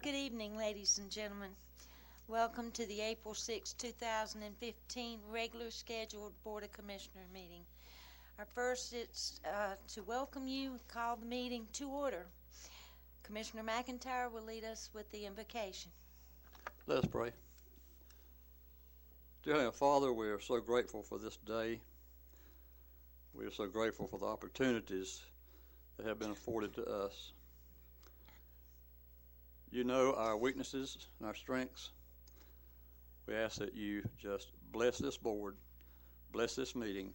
Good evening, ladies and gentlemen. Welcome to the April 6, 2015 regular scheduled Board of Commissioner meeting. Our first is to welcome you, call the meeting to order. Commissioner McIntyre will lead us with the invocation. Let us pray. Dear Heavenly Father, we are so grateful for this day. We are so grateful for the opportunities that have been afforded to us. You know our weaknesses and our strengths. We ask that you just bless this board, bless this meeting,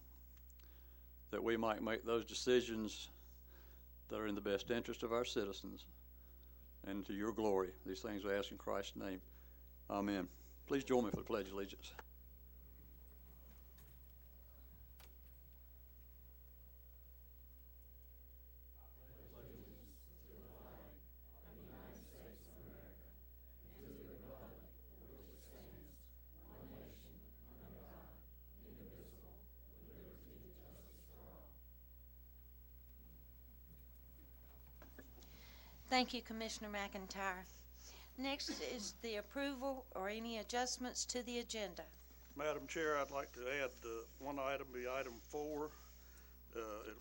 that we might make those decisions that are in the best interest of our citizens and to your glory. These things we ask in Christ's name. Amen. Please join me for the Pledge of Allegiance. Thank you, Commissioner McIntyre. Next is the approval or any adjustments to the agenda. Madam Chair, I'd like to add one item, be item 4.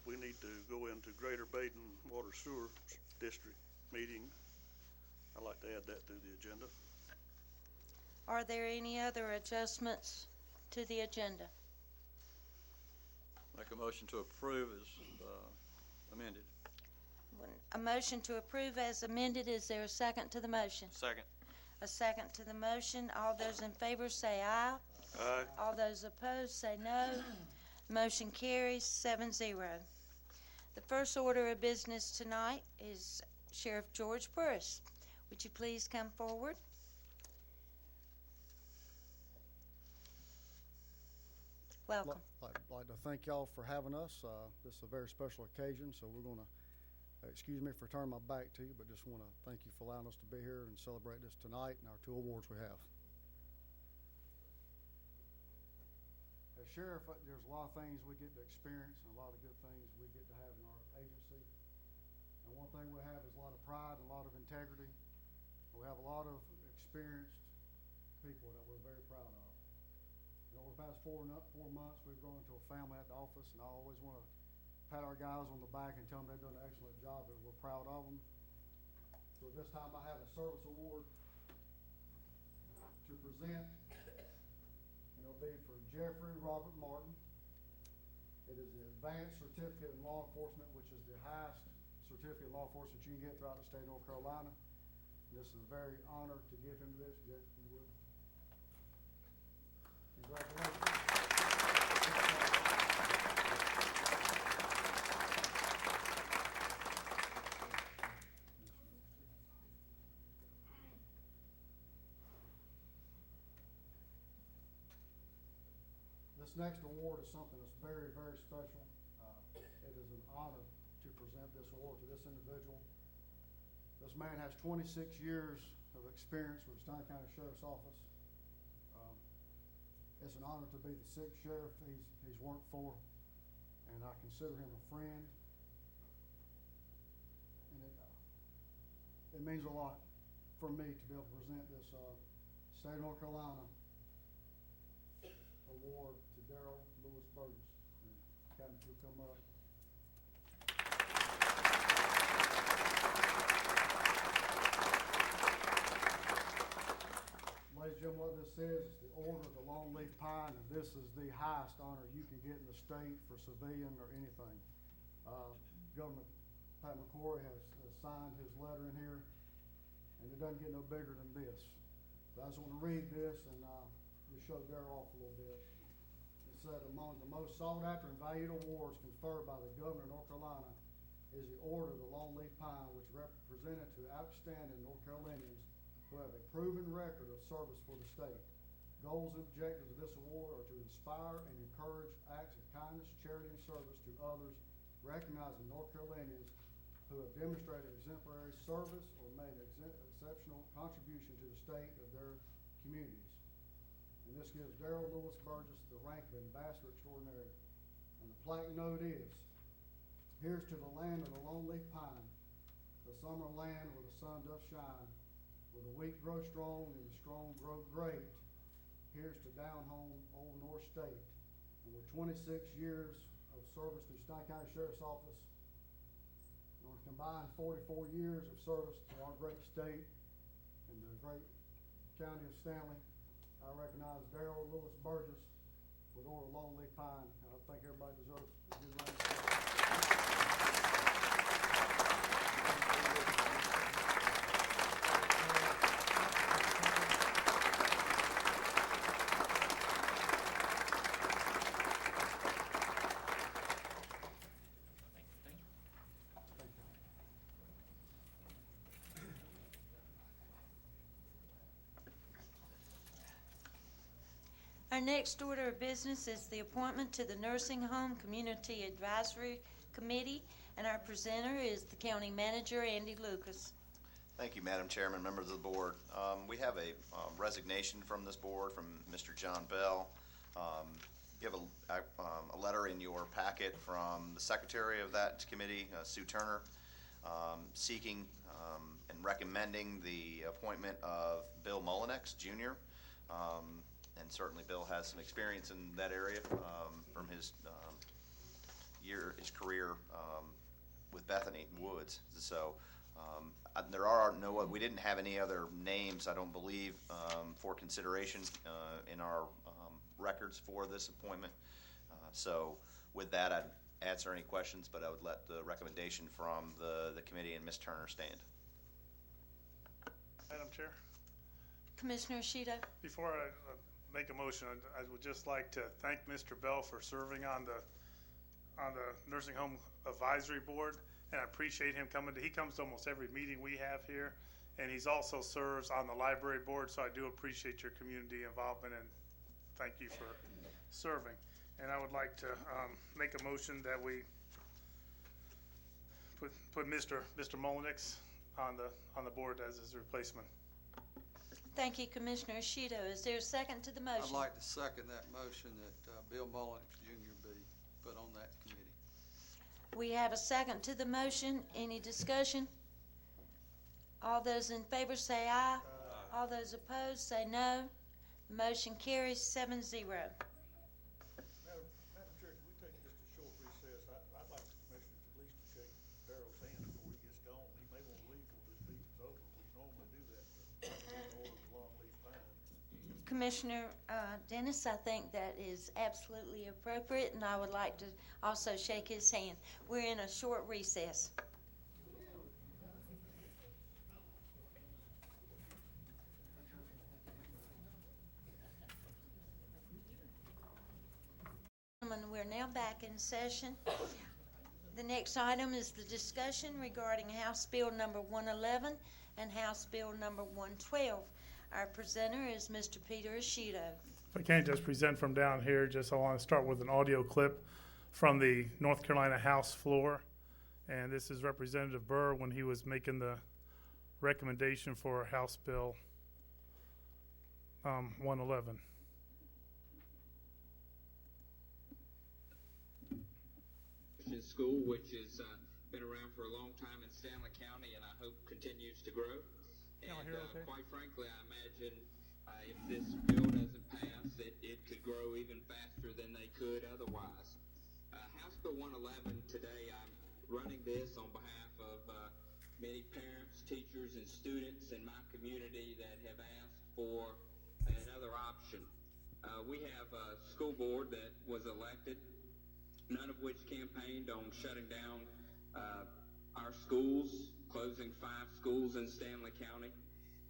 We need to go into Greater Baden Water Sewer District meeting. I'd like to add that to the agenda. Are there any other adjustments to the agenda? Make a motion to approve as amended. A motion to approve as amended. Is there a second to the motion? Second. A second to the motion. All those in favor say aye. Aye. All those opposed say no. Motion carries 7-0. The first order of business tonight is Sheriff George Burris. Would you please come forward? Welcome. I'd like to thank y'all for having us. This is a very special occasion, so we're going to, excuse me for turning my back to you, but just want to thank you for allowing us to be here and celebrate this tonight and our 2 awards we have. As Sheriff, there's a lot of things we get to experience and a lot of good things we get to have in our agency. And one thing we have is a lot of pride and a lot of integrity. We have a lot of experienced people that we're very proud of. And over the past 4 months, we've grown into a family at the office, and I always want to pat our guys on the back and tell them they've done an excellent job and we're proud of them. So this time I have a service award to present, and it'll be for Jeffrey Robert Martin. It is the Advanced Certificate in Law Enforcement, which is the highest certificate in law enforcement you can get throughout the state of North Carolina. This is a very honor to give him this. Jeff, if you would. Congratulations. This next award is something that's very, very special. It is an honor to present this award to this individual. This man has 26 years of experience with the Stein County Sheriff's Office. It's an honor to be the 6th sheriff he's worked for, and I consider him a friend. And it means a lot for me to be able to present this State of North Carolina award to Daryl Lewis Burgess. Captain, if you'll come up. Ladies and gentlemen, what this is the Order of the Longleaf Pine, and this is the highest honor you can get in the state for civilian or anything. Governor Pat McCrory has signed his letter in here, and it doesn't get no bigger than this. So I just want to read this and just show Daryl off a little bit. It said, among the most sought after and valued awards conferred by the Governor of North Carolina is the Order of the Longleaf Pine, which represented to outstanding North Carolinians who have a proven record of service for the state. Goals and objectives of this award are to inspire and encourage acts of kindness, charity, and service to others, recognizing North Carolinians who have demonstrated exemplary service or made exceptional contribution to the state of their communities. And this gives Daryl Lewis Burgess the rank of Ambassador Extraordinary. And the plaque note is, here's to the land of the longleaf pine, the summer land where the sun doth shine, Where the weak grow strong and the strong grow great, here's to down home, Old North State. And with 26 years of service to Stein County Sheriff's Office, and a combined 44 years of service to our great state and the great county of Stanley, I recognize Darrell Lewis Burgess with Order of Longleaf Pine, and I think everybody deserves a good round of applause. Our next order of business is the appointment to the Nursing Home Community Advisory Committee, and our presenter is the County Manager, Andy Lucas. Thank you, Madam Chairman, members of the board. We have a resignation from this board from Mr. John Bell. You have a letter in your packet from the secretary of that committee, Sue Turner, seeking and recommending the appointment of Bill Mullinex, Jr. And certainly Bill has some experience in that area from his career with Bethany Woods. So we didn't have any other names, I don't believe, for consideration in our records for this appointment. So with that, I'd answer any questions, but I would let the recommendation from the committee and Ms. Turner stand. Madam Chair, Commissioner Ishida. before I make a motion, I would just like to thank Mr. Bell for serving on the Nursing Home Advisory Board, and I appreciate him coming. He comes to almost every meeting we have here, and he's also serves on the Library Board, so I do appreciate your community involvement, and thank you for serving. And I would like to make a motion that we put Mr. Mullinex on the board as his replacement. Thank you, Commissioner Ishida. Is there a second to the motion? I'd like to second that motion that Bill Mullinex Jr. be put on that committee. We have a second to the motion. Any discussion? All those in favor say aye. All those opposed say no. The motion carries 7-0. Madam Chair, can we take just a short recess? I'd like the commissioners at least to shake Darrell's hand before he gets gone. He may want to leave before this meeting's over. We normally do that, but in order of Longleaf Pine. Commissioner Dennis, I think that is absolutely appropriate, and I would like to also shake his hand. We're in a short recess. We're now back in session. The next item is the discussion regarding House Bill number 111 and House Bill number 112. Our presenter is Mr. Peter Ishida. If I can't just present from down here, I want to start with an audio clip from the North Carolina House floor. And this is Representative Burr when he was making the recommendation for House Bill 111. School, which has been around for a long time in Stanley County, and I hope continues to grow. And quite frankly, I imagine if this bill doesn't pass, it could grow even faster than they could otherwise. House Bill 111 today, I'm running this on behalf of many parents, teachers, and students in my community that have asked for another option. We have a school board that was elected, none of which campaigned on shutting down our schools, closing 5 schools in Stanley County.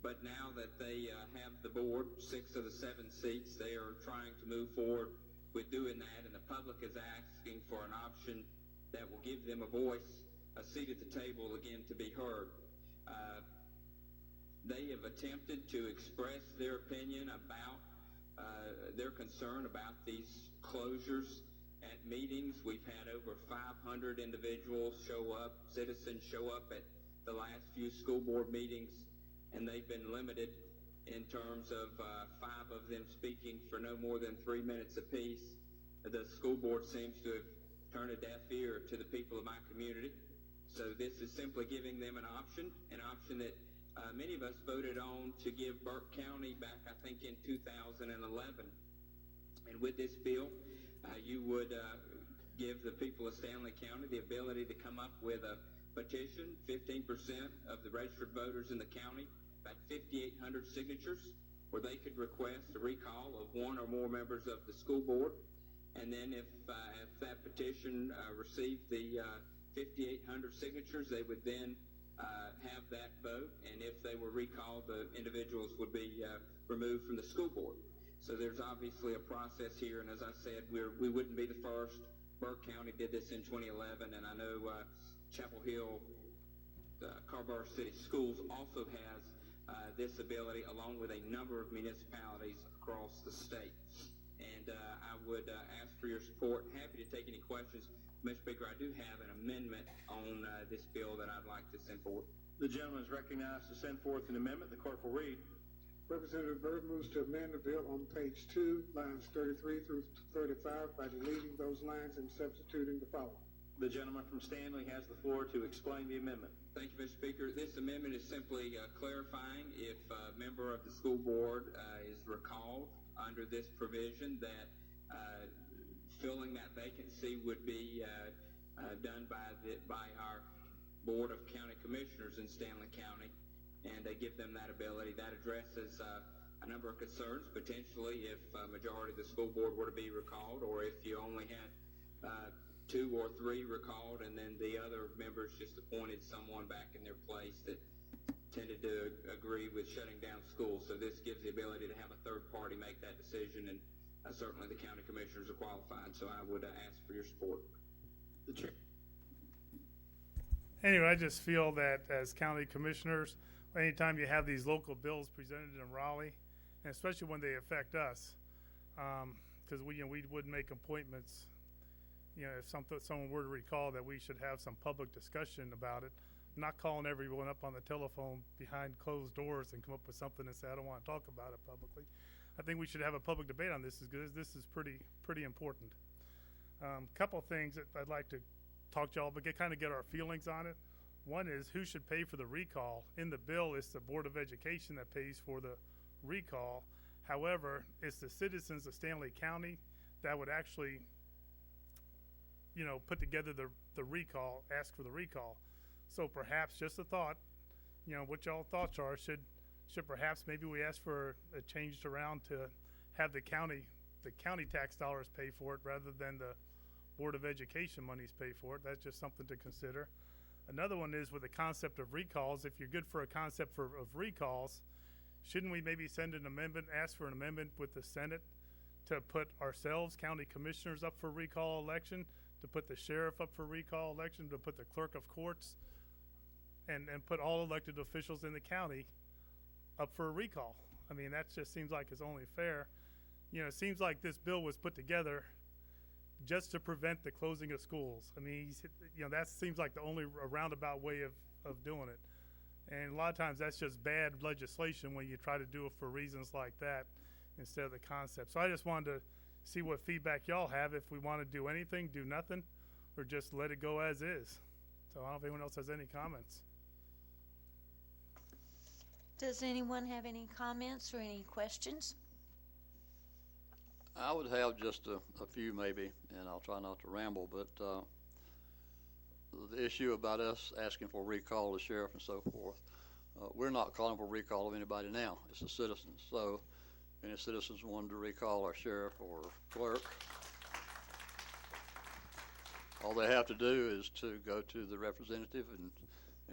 But now that they have the board, 6 of the 7 seats, they are trying to move forward with doing that, and the public is asking for an option that will give them a voice, a seat at the table again to be heard. They have attempted to express their opinion about their concern about these closures at meetings. We've had over 500 individuals show up, citizens show up at the last few school board meetings, and they've been limited in terms of 5 of them speaking for no more than 3 minutes apiece. The school board seems to have turned a deaf ear to the people of my community. So this is simply giving them an option that many of us voted on to give Burke County back, I think, in 2011. And with this bill, you would give the people of Stanley County the ability to come up with a petition, 15% of the registered voters in the county, about 5,800 signatures, where they could request a recall of one or more members of the school board. And then if that petition received the 5,800 signatures, they would then have that vote, and if they were recalled, the individuals would be removed from the school board. So there's obviously a process here, and as I said, we wouldn't be the first. Burke County did this in 2011, and I know Chapel Hill, Carver City Schools also has this ability, along with a number of municipalities across the state. And I would ask for your support. Happy to take any questions. Mr. Speaker, I do have an amendment on this bill that I'd like to send forward. The gentleman is recognized to send forth an amendment. The clerk will read. Representative Byrd moves to amend the bill on page 2, lines 33 through 35 by deleting those lines and substituting the following. The gentleman from Stanley has the floor to explain the amendment. Thank you, Mr. Speaker. This amendment is simply clarifying if a member of the school board is recalled under this provision, that filling that vacancy would be done by our Board of County Commissioners in Stanley County, and they give them that ability. That addresses a number of concerns, potentially if a majority of the school board were to be recalled, or if you only had 2 or 3 recalled, and then the other members just appointed someone back in their place that tended to agree with shutting down schools. So this gives the ability to have a third party make that decision, and certainly the county commissioners are qualified. So I would ask for your support. The chair. Anyway, I just feel that as county commissioners, anytime you have these local bills presented in Raleigh, and especially when they affect us, because we would make appointments. If someone were to recall, that we should have some public discussion about it, not calling everyone up on the telephone behind closed doors and come up with something and say, I don't want to talk about it publicly. I think we should have a public debate on this, because this is pretty important. Couple things that I'd like to talk to y'all, but get our feelings on it. One is, who should pay for the recall? In the bill, it's the Board of Education that pays for the recall. However, it's the citizens of Stanley County that would actually put together the recall, ask for the recall. So perhaps, just a thought, what y'all thoughts are, should perhaps maybe we ask for a change around to have the county tax dollars pay for it rather than the Board of Education monies pay for it. That's just something to consider. Another one is with the concept of recalls. If you're good for a concept of recalls, shouldn't we maybe send an amendment, ask for an amendment with the Senate to put ourselves, county commissioners, up for recall election, to put the sheriff up for recall election, to put the clerk of courts, and put all elected officials in the county up for a recall? I mean, that just seems like it's only fair. It seems like this bill was put together just to prevent the closing of schools. I mean, that seems like the only roundabout way of doing it. And a lot of times that's just bad legislation when you try to do it for reasons like that instead of the concept. So I just wanted to see what feedback y'all have, if we want to do anything, do nothing, or just let it go as is. So I don't know if anyone else has any comments. Does anyone have any comments or any questions? I would have just a few maybe, and I'll try not to ramble, but the issue about us asking for recall of the sheriff and so forth, we're not calling for recall of anybody now. It's the citizens. So any citizens wanted to recall our sheriff or clerk, all they have to do is to go to the representative, and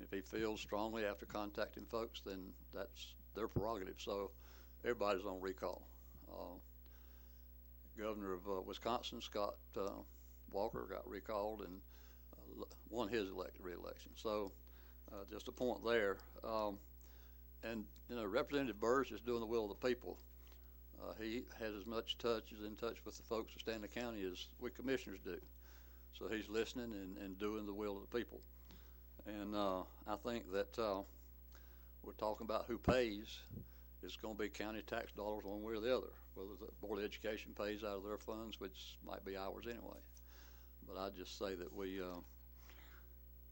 if he feels strongly after contacting folks, then that's their prerogative. So everybody's on recall. Governor of Wisconsin, Scott Walker, got recalled and won his re-election. So just a point there. And Representative Byrd is doing the will of the people. He has as much in touch with the folks of Stanley County as we commissioners do. So he's listening and doing the will of the people. And I think that we're talking about who pays. It's going to be county tax dollars one way or the other, whether the Board of Education pays out of their funds, which might be ours anyway. But I'd just say that we,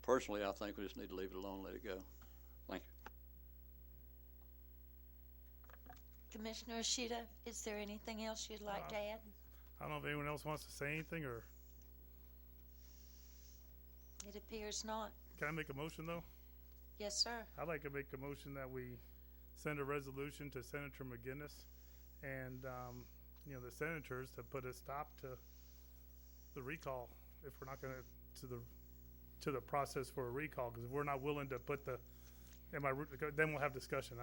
personally, I think we just need to leave it alone and let it go. Thank you. Commissioner Ishida, is there anything else you'd like to add? I don't know if anyone else wants to say anything, or It appears not. can I make a motion, though? Yes, sir. I'd like to make a motion that we send a resolution to Senator McGinnis and, you know, the senators to put a stop to the recall if we're not gonna, to the process for a recall, because if we're not willing to put the, then we'll have discussion.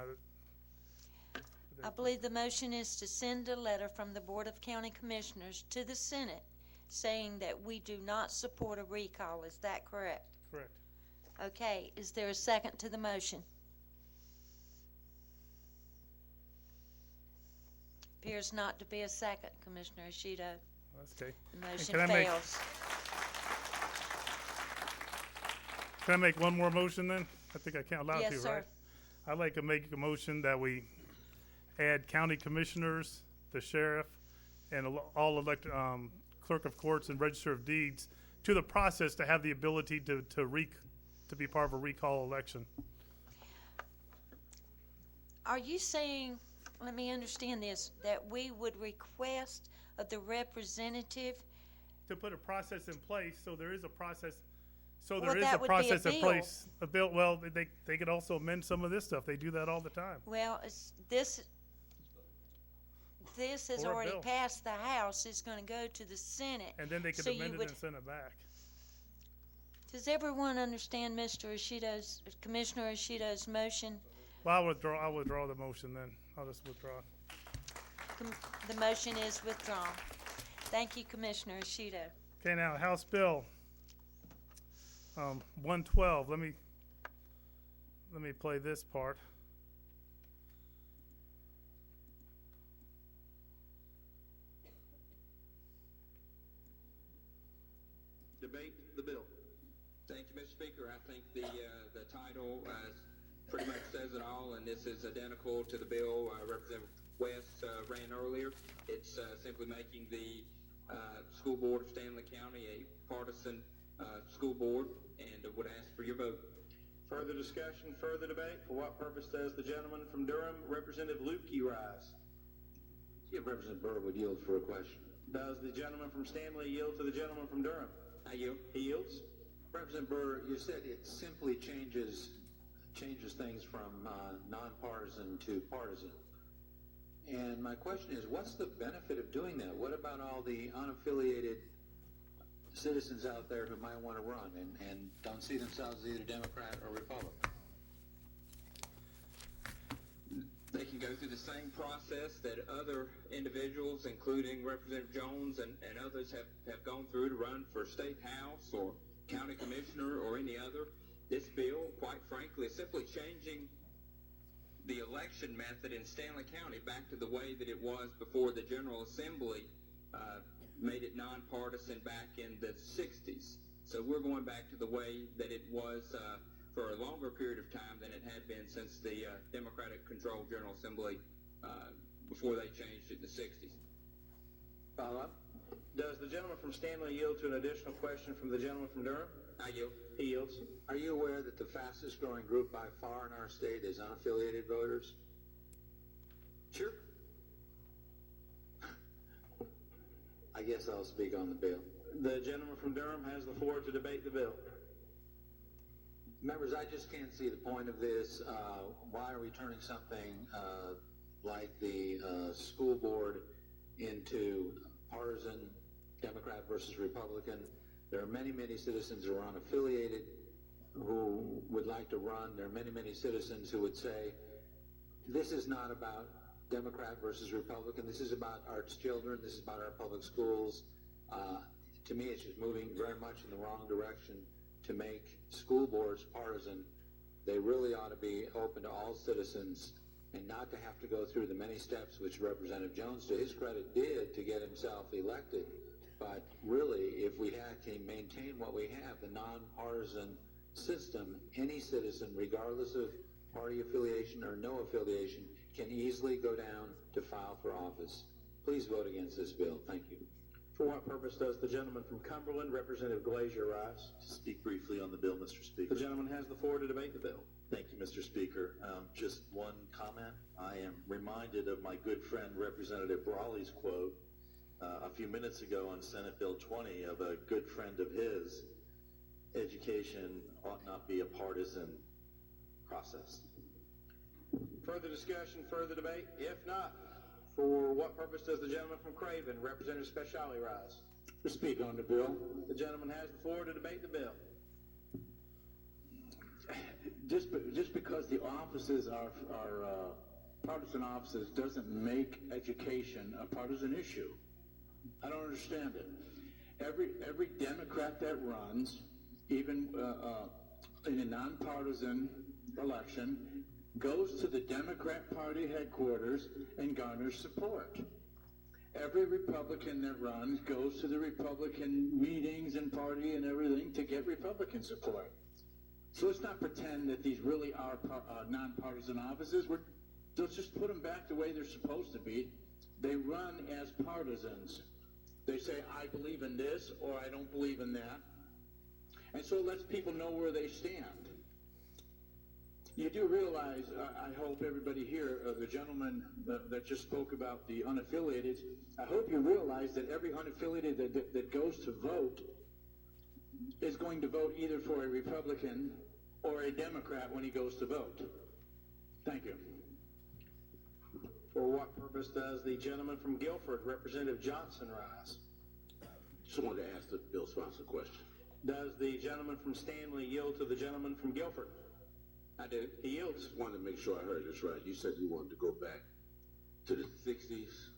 I believe the motion is to send a letter from the Board of County Commissioners to the Senate saying that we do not support a recall. Is that correct? Correct. Okay, is there a second to the motion? Appears not to be a second, Commissioner Ishida. That's okay. The motion can I make- fails. Can I make one more motion then? I think I can't allow Yes, to, sir. right? I'd like to make a motion that we add county commissioners, the sheriff, and all elected, clerk of courts and register of deeds to the process to have the ability to be part of a recall election. Are you saying, let me understand this, that we would request of the representative? To put a process in place, so there is a process, so Well, there is that a would be a process in bill. place. A bill, well, they could also amend some of this stuff. They do that all the time. Well, this has Or a already bill. passed the House. It's going to go to the Senate. And then they could So you amend it would- and send it back. Does everyone understand Commissioner Ishida's motion? Well, I'll withdraw the motion then. I'll just withdraw. The motion is withdrawn. Thank you, Commissioner Ishida. Okay, now House Bill 112. Let me play this part. Debate the bill. Thank you, Mr. Speaker. I think the title pretty much says it all, and this is identical to the bill Representative West ran earlier. It's simply making the school board of Stanley County a partisan school board, and would ask for your vote. Further discussion, further debate. For what purpose does the gentleman from Durham, Representative Lukey, rise? If Representative Burr would yield for a question. Does the gentleman from Stanley yield to the gentleman from Durham? I yield. He yields. Representative Burr, you said it simply changes things from nonpartisan to partisan. And my question is, what's the benefit of doing that? What about all the unaffiliated citizens out there who might want to run and don't see themselves as either Democrat or Republican? They can go through the same process that other individuals, including Representative Jones and others, have gone through to run for state house or county commissioner or any other. This bill, quite frankly, is simply changing the election method in Stanley County back to the way that it was before the General Assembly made it nonpartisan back in the 60s. So we're going back to the way that it was for a longer period of time than it had been since the Democratic-controlled General Assembly before they changed it in the 60s. Follow-up. Does the gentleman from Stanley yield to an additional question from the gentleman from Durham? I yield. He yields. Are you aware that the fastest growing group by far in our state is unaffiliated voters? Sure. I guess I'll speak on the bill. The gentleman from Durham has the floor to debate the bill. Members, I just can't see the point of this. Why are we turning something like the school board into partisan, Democrat versus Republican? There are many, many citizens who are unaffiliated who would like to run. There are many, many citizens who would say, this is not about Democrat versus Republican. This is about our children. This is about our public schools. To me, it's just moving very much in the wrong direction to make school boards partisan. They really ought to be open to all citizens and not to have to go through the many steps which Representative Jones, to his credit, did to get himself elected. But really, if we had to maintain what we have, the nonpartisan system, any citizen, regardless of party affiliation or no affiliation, can easily go down to file for office. Please vote against this bill. Thank you. For what purpose does the gentleman from Cumberland, Representative Glazier, rise? To speak briefly on the bill, Mr. Speaker. The gentleman has the floor to debate the bill. Thank you, Mr. Speaker. Just one comment. I am reminded of my good friend Representative Brawley's quote a few minutes ago on Senate Bill 20 of a good friend of his: education ought not be a partisan process. Further discussion, further debate? If not, for what purpose does the gentleman from Craven, Representative Speciale, rise? To speak on the bill. The gentleman has the floor to debate the bill. Just because the offices are partisan offices doesn't make education a partisan issue. I don't understand it. Every Democrat that runs, even in a nonpartisan election, goes to the Democrat Party headquarters and garners support. Every Republican that runs goes to the Republican meetings and party and everything to get Republican support. So let's not pretend that these really are nonpartisan offices. Let's just put them back the way they're supposed to be. They run as partisans. They say, I believe in this or I don't believe in that. And so it lets people know where they stand. You do realize, I hope everybody here, the gentleman that just spoke about the unaffiliated, I hope you realize that every unaffiliated that goes to vote is going to vote either for a Republican or a Democrat when he goes to vote. Thank you. For what purpose does the gentleman from Guilford, Representative Johnson, rise? Just wanted to ask the bill sponsor a question. Does the gentleman from Stanley yield to the gentleman from Guilford? I do. He yields. Just wanted to make sure I heard this right. You said you wanted to go back to the 60s.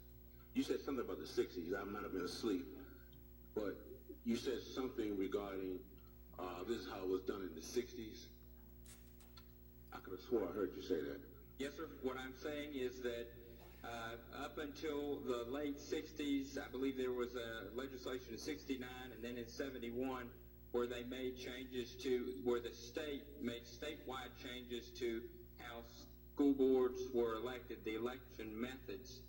You said something about the 60s. I might have been asleep. But you said something regarding this is how it was done in the 60s. I could have swore I heard you say that. Yes, sir. What I'm saying is that up until the late 60s, I believe there was a legislation in 69 and then in 71 where they made changes to, where the state made statewide changes to how school boards were elected, the election methods.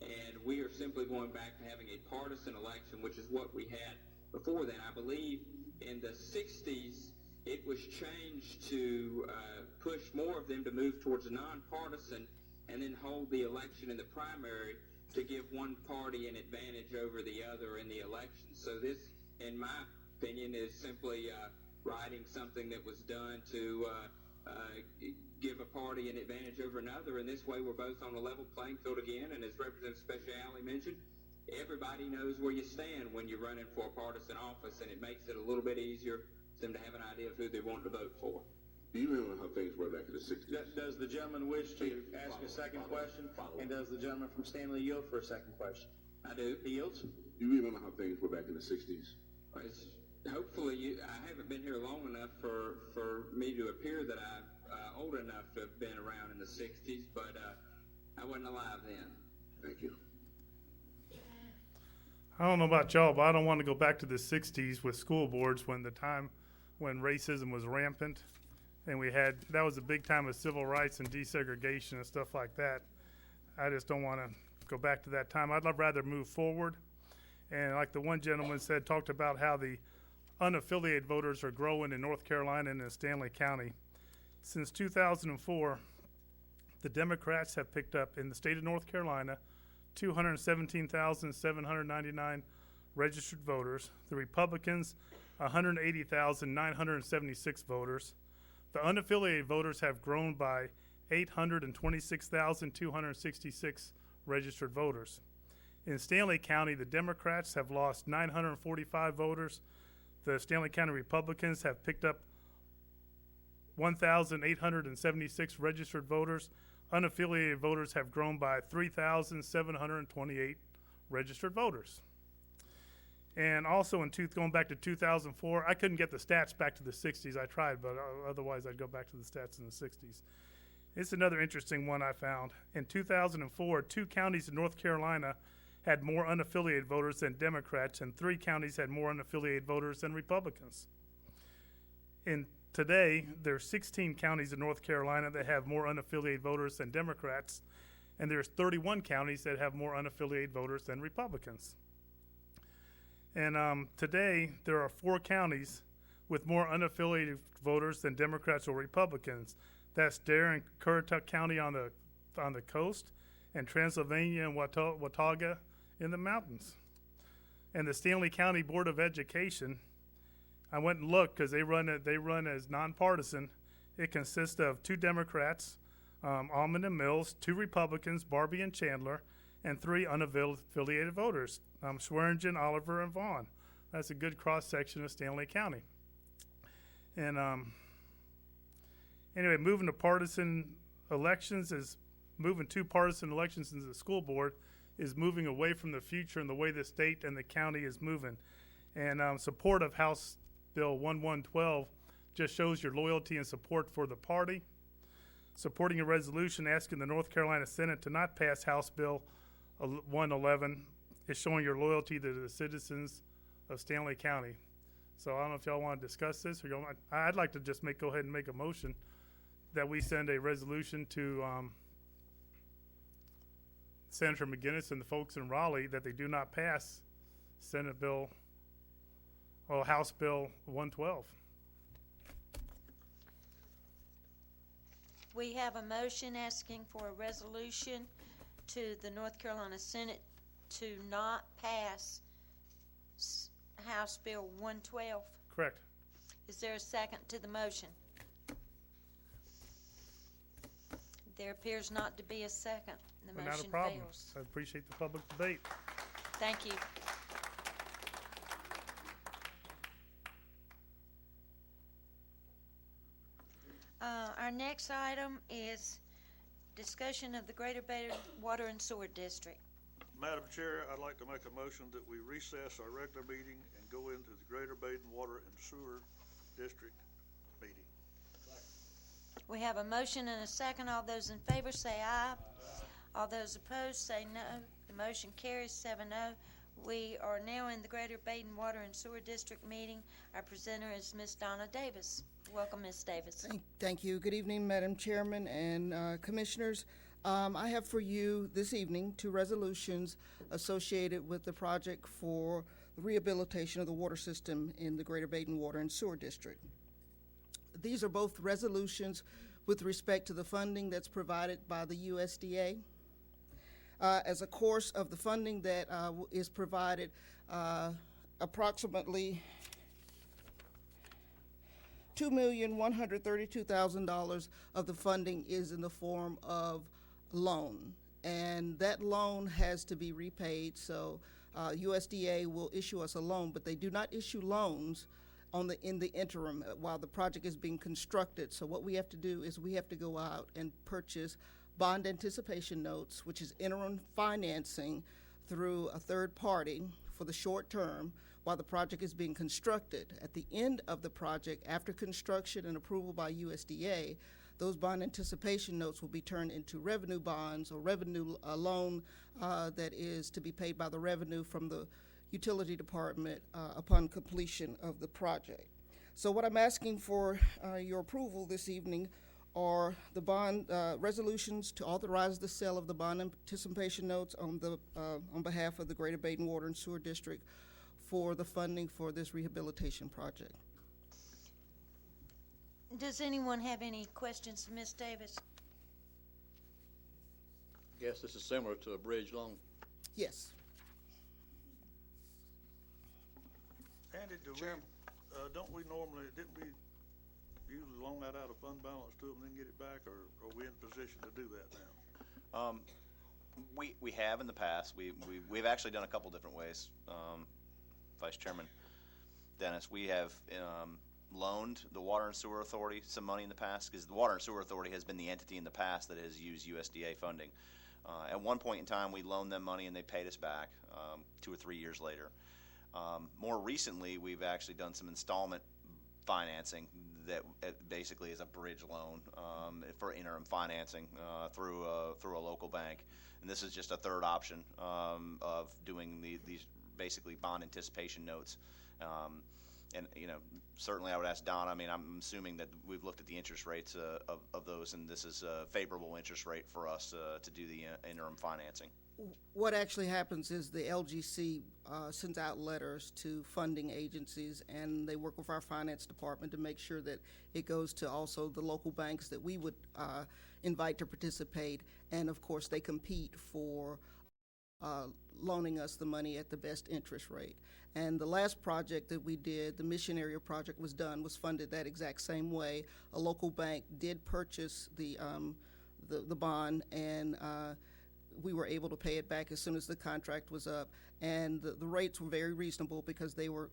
And we are simply going back to having a partisan election, which is what we had before then. I believe in the 60s, it was changed to push more of them to move towards nonpartisan and then hold the election in the primary to give one party an advantage over the other in the election. So this, in my opinion, is simply writing something that was done to give a party an advantage over another. And this way we're both on a level playing field again. And as Representative Speciale mentioned, everybody knows where you stand when you're running for a partisan office, and it makes it a little bit easier for them to have an idea of who they want to vote for. Do you remember how things were back in the 60s? Does the gentleman wish to ask a second question? And does the gentleman from Stanley yield for a second question? I do. He yields? Do you remember how things were back in the 60s? Hopefully, I haven't been here long enough for me to appear that I'm old enough to have been around in the 60s, but I wasn't alive then. Thank you. I don't know about y'all, but I don't want to go back to the 60s with school boards when the time when racism was rampant. And that was a big time of civil rights and desegregation and stuff like that. I just don't want to go back to that time. I'd rather move forward. And like the one gentleman said, talked about how the unaffiliated voters are growing in North Carolina and in Stanley County. Since 2004, the Democrats have picked up in the state of North Carolina 217,799 registered voters. The Republicans, 180,976 voters. The unaffiliated voters have grown by 826,266 registered voters. In Stanley County, the Democrats have lost 945 voters. The Stanley County Republicans have picked up 1,876 registered voters. Unaffiliated voters have grown by 3,728 registered voters. And also, going back to 2004, I couldn't get the stats back to the 60s. I tried, but otherwise I'd go back to the stats in the 60s. It's another interesting one I found. In 2004, 2 counties in North Carolina had more unaffiliated voters than Democrats, and 3 counties had more unaffiliated voters than Republicans. Today, there are 16 counties in North Carolina that have more unaffiliated voters than Democrats, and there's 31 counties that have more unaffiliated voters than Republicans. And today, there are 4 counties with more unaffiliated voters than Democrats or Republicans. That's Dare and Currituck County on the coast, and Transylvania and Watauga in the mountains. And the Stanley County Board of Education, I went and looked because they run as nonpartisan. It consists of 2 Democrats, Almond and Mills, 2 Republicans, Barbie and Chandler, and 3 unaffiliated voters, Swearingen, Oliver, and Vaughn. That's a good cross-section of Stanley County. And anyway, moving to 2 partisan elections into the school board is moving away from the future and the way the state and the county is moving. And support of House Bill 1112 just shows your loyalty and support for the party. Supporting a resolution asking the North Carolina Senate to not pass House Bill 111 is showing your loyalty to the citizens of Stanley County. So I don't know if y'all want to discuss this, or I'd like to just go ahead and make a motion that we send a resolution to Senator McGinnis and the folks in Raleigh that they do not pass House Bill 112. We have a motion asking for a resolution to the North Carolina Senate to not pass House Bill 112. Correct. Is there a second to the motion? There appears not to be a second. The But motion not a problem. fails. I appreciate the public debate. Thank you. Our next item is discussion of the Greater Baden Water and Sewer District. Madam Chair, I'd like to make a motion that we recess our regular meeting and go into the Greater Baden Water and Sewer District meeting. We have a motion and a second. All those in favor say aye. All those opposed say no. The motion carries 7-0. We are now in the Greater Baden Water and Sewer District meeting. Our presenter is Ms. Donna Davis. Welcome, Ms. Davis. Thank you. Good evening, Madam Chairman and Commissioners. I have for you this evening 2 resolutions associated with the project for the rehabilitation of the water system in the Greater Baden Water and Sewer District. These are both resolutions with respect to the funding that's provided by the USDA. As a course of the funding that is provided, approximately $2,132,000 of the funding is in the form of loan, and that loan has to be repaid. So USDA will issue us a loan, but they do not issue loans in the interim while the project is being constructed. So what we have to do is we have to go out and purchase bond anticipation notes, which is interim financing through a third party for the short term while the project is being constructed. At the end of the project, after construction and approval by USDA, those bond anticipation notes will be turned into revenue bonds or revenue loan that is to be paid by the revenue from the utility department upon completion of the project. So what I'm asking for your approval this evening are the bond resolutions to authorize the sale of the bond anticipation notes on behalf of the Greater Baden Water and Sewer District for the funding for this rehabilitation project. Does anyone have any questions for Ms. Davis? I guess this is similar to a bridge loan. Yes. Andy, don't we normally, didn't we usually loan that out of fund balance to them and then get it back, or are we in position to do that now? We have in the past. We've actually done a couple different ways. Vice Chairman Dennis, we have loaned the Water and Sewer Authority some money in the past, because the Water and Sewer Authority has been the entity in the past that has used USDA funding. At one point in time, we loaned them money and they paid us back 2 or 3 years later. More recently, we've actually done some installment financing that basically is a bridge loan for interim financing through a local bank. And this is just a third option of doing these basically bond anticipation notes. And certainly I would ask Donna. I mean, I'm assuming that we've looked at the interest rates of those, and this is a favorable interest rate for us to do the interim financing. What actually happens is the LGC sends out letters to funding agencies, and they work with our finance department to make sure that it goes to also the local banks that we would invite to participate, and of course they compete for loaning us the money at the best interest rate. And the last project that we did, the Mission Area project, was funded that exact same way. A local bank did purchase the bond, and we were able to pay it back as soon as the contract was up. And the rates were very reasonable because they were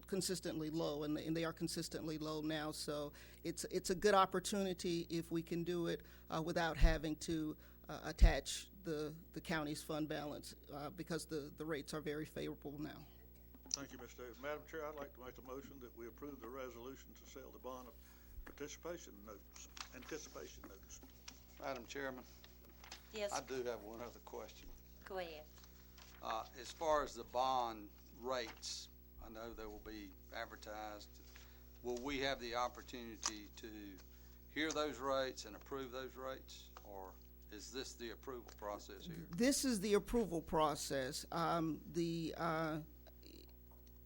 consistently low, and they are consistently low now. So it's a good opportunity if we can do it without having to attach the county's fund balance because the rates are very favorable now. Thank you, Mr. Davis. Madam Chair, I'd like to make a motion that we approve the resolution to sell the bond of anticipation notes. Madam Chairman, Yes, I do have one other question. go ahead. As far as the bond rates, I know they will be advertised. Will we have the opportunity to hear those rates and approve those rates, or is this the approval process here? This is the approval process.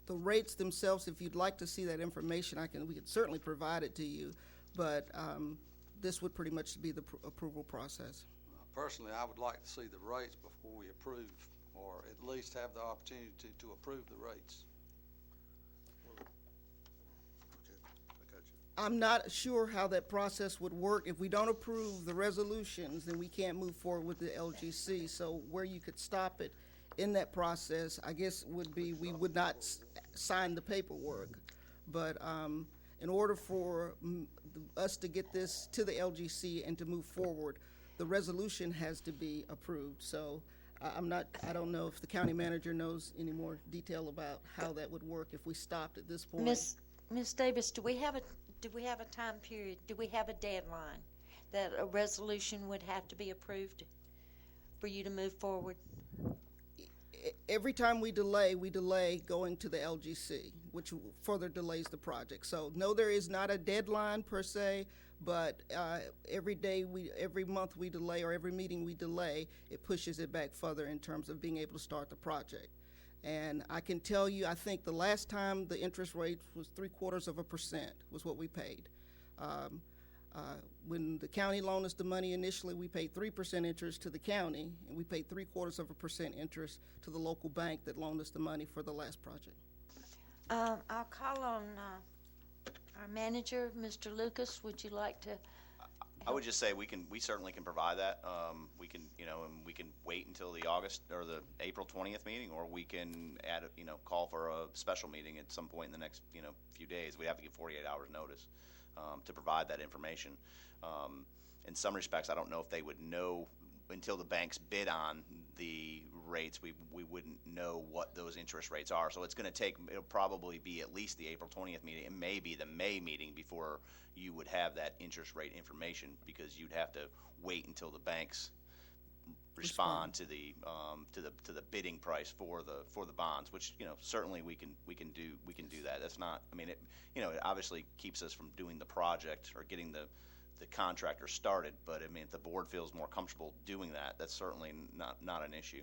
The rates themselves, if you'd like to see that information, we can certainly provide it to you, but this would pretty much be the approval process. Personally, I would like to see the rates before we approve, or at least have the opportunity to approve the rates. Okay, I got you. I'm not sure how that process would work. If we don't approve the resolutions, then we can't move forward with the LGC. So where you could stop it in that process, I guess, would be we would not sign the paperwork. But in order for us to get this to the LGC and to move forward, the resolution has to be approved. So I don't know if the county manager knows any more detail about how that would work if we stopped at this point. Ms. Davis, do we have a time period? Do we have a deadline that a resolution would have to be approved for you to move forward? Every time we delay going to the LGC, which further delays the project. So no, there is not a deadline per se, but every month we delay, or every meeting we delay, it pushes it back further in terms of being able to start the project. And I can tell you, I think the last time the interest rate was 0.75% was what we paid. When the county loaned us the money initially, we paid 3% interest to the county, and we paid 0.75% interest to the local bank that loaned us the money for the last project. I'll call on our manager, Mr. Lucas. Would you like to? I would just say we certainly can provide that. We can, and we can wait until the August or the April 20th meeting, or we can add, call for a special meeting at some point in the next, few days. We have to give 48 hours notice to provide that information. In some respects, I don't know if they would know until the banks bid on the rates. We wouldn't know what those interest rates are. So it'll probably be at least the April 20th meeting. It may be the May meeting before you would have that interest rate information, because you'd have to wait until the banks respond to the bidding price for the bonds, which certainly we can do that. That's not, it obviously keeps us from doing the project or getting the contractor started, but if the board feels more comfortable doing that, that's certainly not an issue.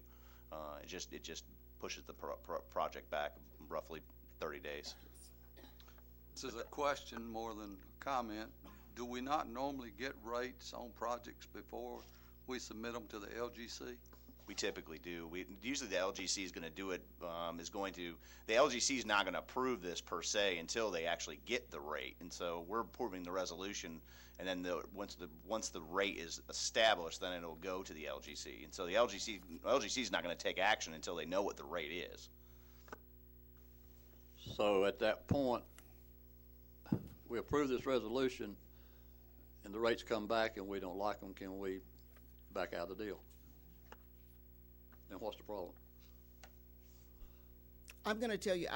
It just pushes the project back roughly 30 days. This is a question more than a comment. Do we not normally get rates on projects before we submit them to the LGC? We typically do. Usually the LGC is going to do it. The LGC is not going to approve this per se until they actually get the rate, and so we're approving the resolution, and then once the rate is established, then it'll go to the LGC, and so the LGC is not going to take action until they know what the rate is. So at that point, we approve this resolution, and the rates come back, and we don't like them. Can we back out of the deal? Then what's the problem? I'm going to tell you,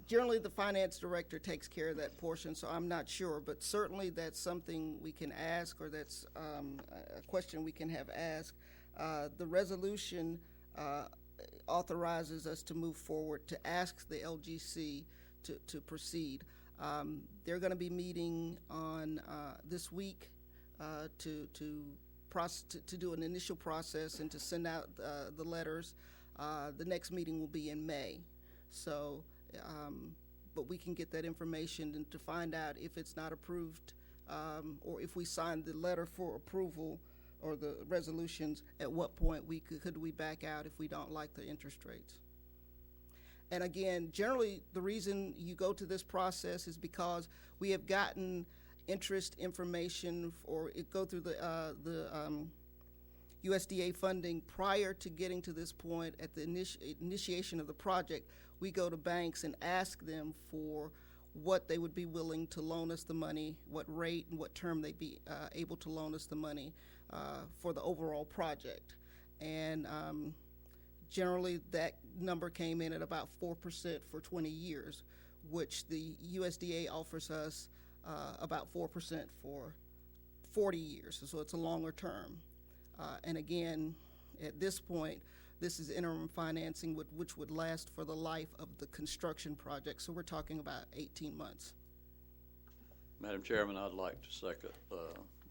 generally the finance director takes care of that portion, so I'm not sure, but certainly that's something we can ask, or that's a question we can have asked. The resolution authorizes us to move forward to ask the LGC to proceed. They're going to be meeting on this week to to do an initial process and to send out the letters. The next meeting will be in May. So, but we can get that information and to find out if it's not approved, or if we sign the letter for approval or the resolutions, at what point could we back out if we don't like the interest rates. And again, generally, the reason you go to this process is because we have gotten interest information, or go through the USDA funding prior to getting to this point. At the initiation of the project, we go to banks and ask them for what they would be willing to loan us the money, what rate and what term they'd be able to loan us the money for the overall project. And generally, that number came in at about 4% for 20 years, which the USDA offers us about 4% for 40 years, so it's a longer term. And again, at this point, this is interim financing which would last for the life of the construction project, so we're talking about 18 months. Madam Chairman, I'd like to second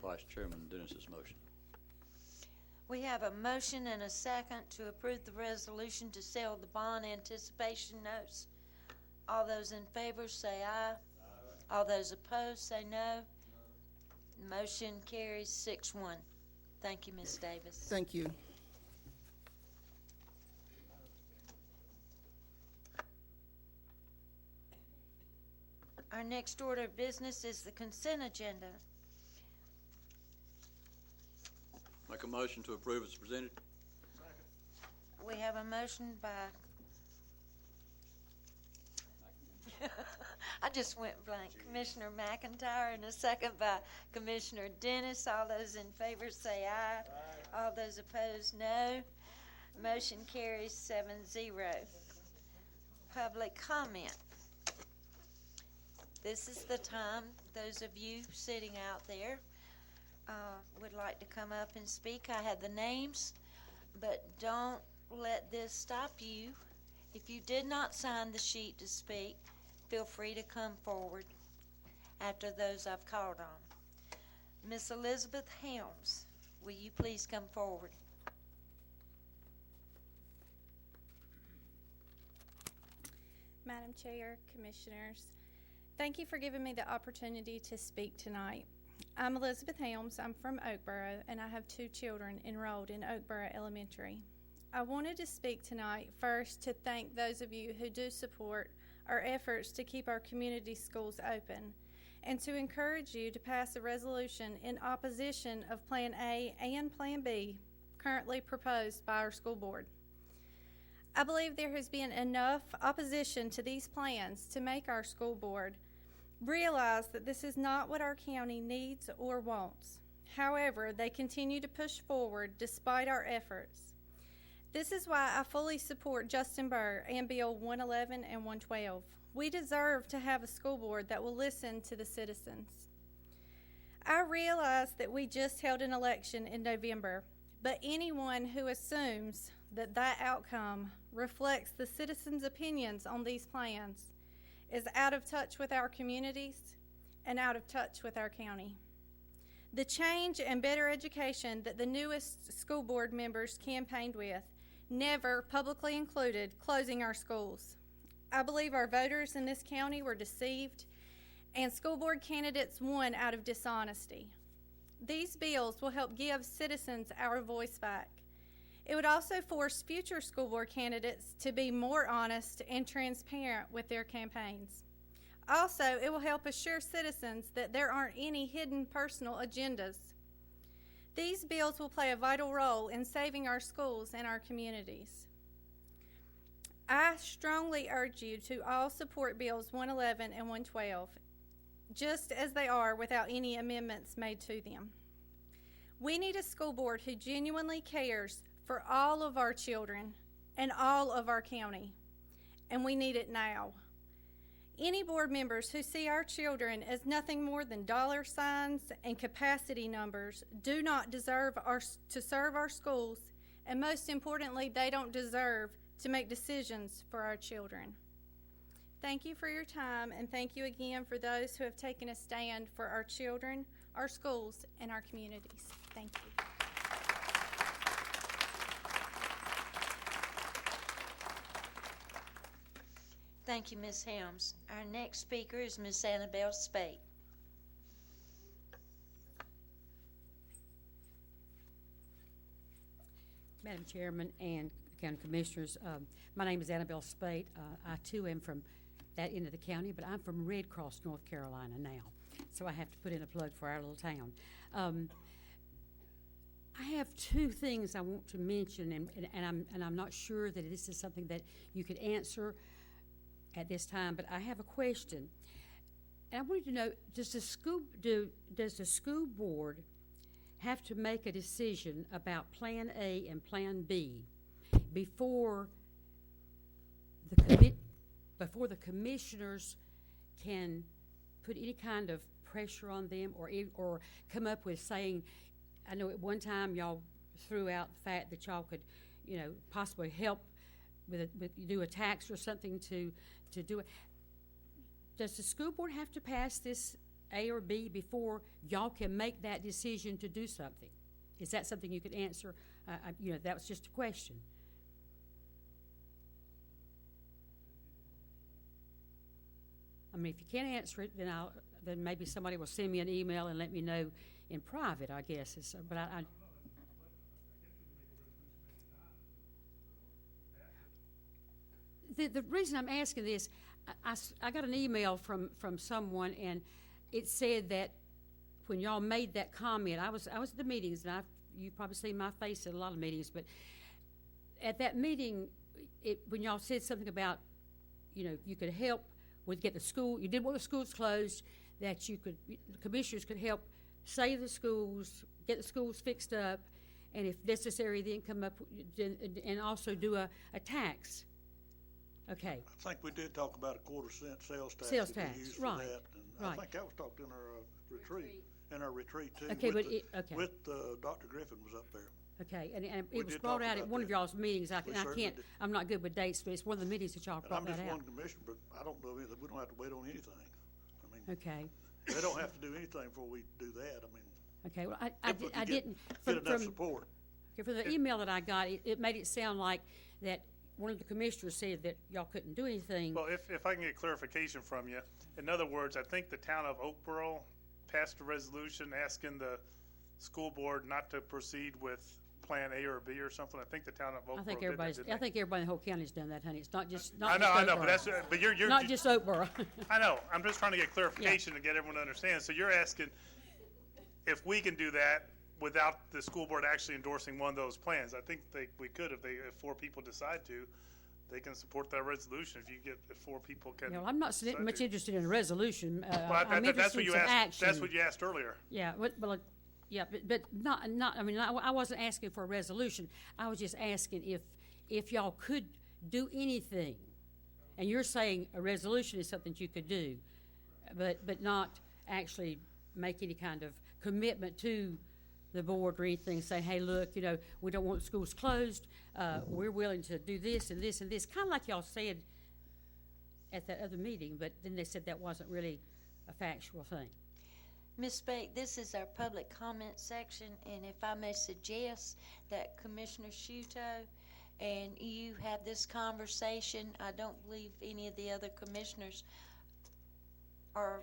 Vice Chairman Dennis's motion. We have a motion and a second to approve the resolution to sell the bond anticipation notes. All those in favor say aye. All those opposed say no. Motion carries 6-1. Thank you, Ms. Davis. Thank you. Our next order of business is the consent agenda. Make a motion to approve as presented. We have a motion by I just went blank. Commissioner McIntyre, and a second by Commissioner Dennis. All those in favor say aye. All those opposed, no. Motion carries 7-0. Public comment. This is the time those of you sitting out there would like to come up and speak. I have the names, but don't let this stop you. If you did not sign the sheet to speak, feel free to come forward after those I've called on. Miss Elizabeth Helms, will you please come forward? Madam Chair, Commissioners, thank you for giving me the opportunity to speak tonight. I'm Elizabeth Helms. I'm from Oakboro, and I have 2 children enrolled in Oakboro Elementary. I wanted to speak tonight first to thank those of you who do support our efforts to keep our community schools open, and to encourage you to pass a resolution in opposition of Plan A and Plan B currently proposed by our school board. I believe there has been enough opposition to these plans to make our school board realize that this is not what our county needs or wants. However, they continue to push forward despite our efforts. This is why I fully support Justin Burr and Bill 111 and 112. We deserve to have a school board that will listen to the citizens. I realize that we just held an election in November, but anyone who assumes that that outcome reflects the citizens' opinions on these plans is out of touch with our communities and out of touch with our county. The change and better education that the newest school board members campaigned with never publicly included closing our schools. I believe our voters in this county were deceived, and school board candidates won out of dishonesty. These bills will help give citizens our voice back. It would also force future school board candidates to be more honest and transparent with their campaigns. Also, it will help assure citizens that there aren't any hidden personal agendas. These bills will play a vital role in saving our schools and our communities. I strongly urge you to all support Bills 111 and 112, just as they are without any amendments made to them. We need a school board who genuinely cares for all of our children and all of our county, and we need it now. Any board members who see our children as nothing more than dollar signs and capacity numbers do not deserve to serve our schools, and most importantly, they don't deserve to make decisions for our children. Thank you for your time, and thank you again for those who have taken a stand for our children, our schools, and our communities. Thank you. Thank you, Ms. Helms. Our next speaker is Ms. Annabelle Spate. Madam Chairman and County Commissioners, my name is Annabelle Spate. I too am from that end of the county, but I'm from Red Cross, North Carolina now, so I have to put in a plug for our little town. I have two things I want to mention, and I'm not sure that this is something that you could answer at this time, but I have a question. And I wanted to know, does the school board have to make a decision about Plan A and Plan B before the commissioners can put any kind of pressure on them or come up with saying, I know at one time y'all threw out the fact that y'all could, possibly help do a tax or something to do it. Does the school board have to pass this A or B before y'all can make that decision to do something? Is that something you could answer? That was just a question. I mean, if you can't answer it, then maybe somebody will send me an email and let me know in private, I guess. But the reason I'm asking this, I got an email from someone, and it said that when y'all made that comment, I was at the meetings, and you've probably seen my face at a lot of meetings, but at that meeting, when y'all said something about, you could help with get the school, you did want the schools closed, that the commissioners could help save the schools, get the schools fixed up, and if necessary, then come up and also do a tax. Okay. I think we did talk about a 1/4 cent sales tax. Sales that we tax, used for right, that, and right. I think that was talked in our retreat. In our retreat too. Okay, With Dr. Griffin was up there. Okay, and We it was did brought talk out at about one of that. y'all's meetings. We certainly did. I'm not good with dates, but it's one of the meetings that y'all And brought I'm that just out. one commissioner, but I don't know either. We don't have to wait on anything. I mean, Okay. they don't have to do anything before we do that. I mean, Okay, well, if we I can didn't. get enough support. Okay, from the email that I got, it made it sound like that one of the commissioners said that y'all couldn't do anything. Well, if I can get clarification from you, in other words, I think the town of Oakboro passed a resolution asking the school board not to proceed with Plan A or B or something. I think the town of Oakboro I think did that, didn't I they? think everybody in the whole county's done that, honey. It's not just I know, Oakboro. but you're Not just Oakboro. I know. I'm just trying to get clarification to get everyone to understand. So you're asking if we can do that without the school board actually endorsing one of those plans. I think we could if 4 people decide to. They can support that resolution if 4 people can. I'm not decide much to. interested in a resolution. Well, I'm that's interested what you in some asked. action. That's what you asked earlier. Yeah, but not. I mean, I wasn't asking for a resolution. I was just asking if y'all could do anything, and you're saying a resolution is something you could do, but not actually make any kind of commitment to the board or anything, saying, hey, look, we don't want schools closed. We're willing to do this and this and this, kind of like y'all said at that other meeting, but then they said that wasn't really a factual thing. Ms. Spate, this is our public comment section, and if I may suggest that Commissioner Shuto and you have this conversation, I don't believe any of the other commissioners are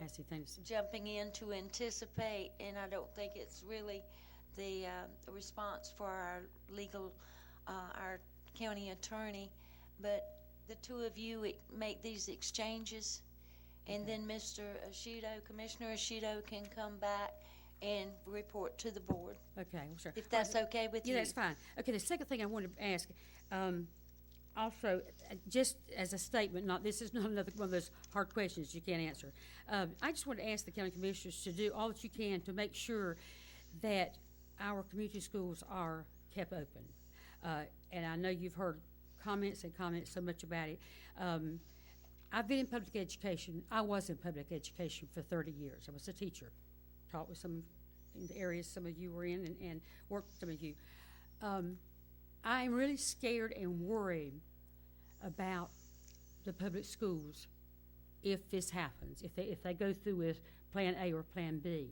jumping in to anticipate, and I don't think it's really the response for our our county attorney, but the two of you make these exchanges, and then Mr. Ashuto, Commissioner Ashuto, can come back and report to the board. Okay, well, sure. If that's okay with you. Yeah, that's fine. Okay, the second thing I wanted to ask, also, just as a statement, this is not another one of those hard questions you can't answer. I just want to ask the county commissioners to do all that you can to make sure that our community schools are kept open. And I know you've heard comments so much about it. I've been in public education. I was in public education for 30 years. I was a teacher, taught with some in the areas some of you were in and worked with some of you. I'm really scared and worried about the public schools if this happens, if they go through with Plan A or Plan B.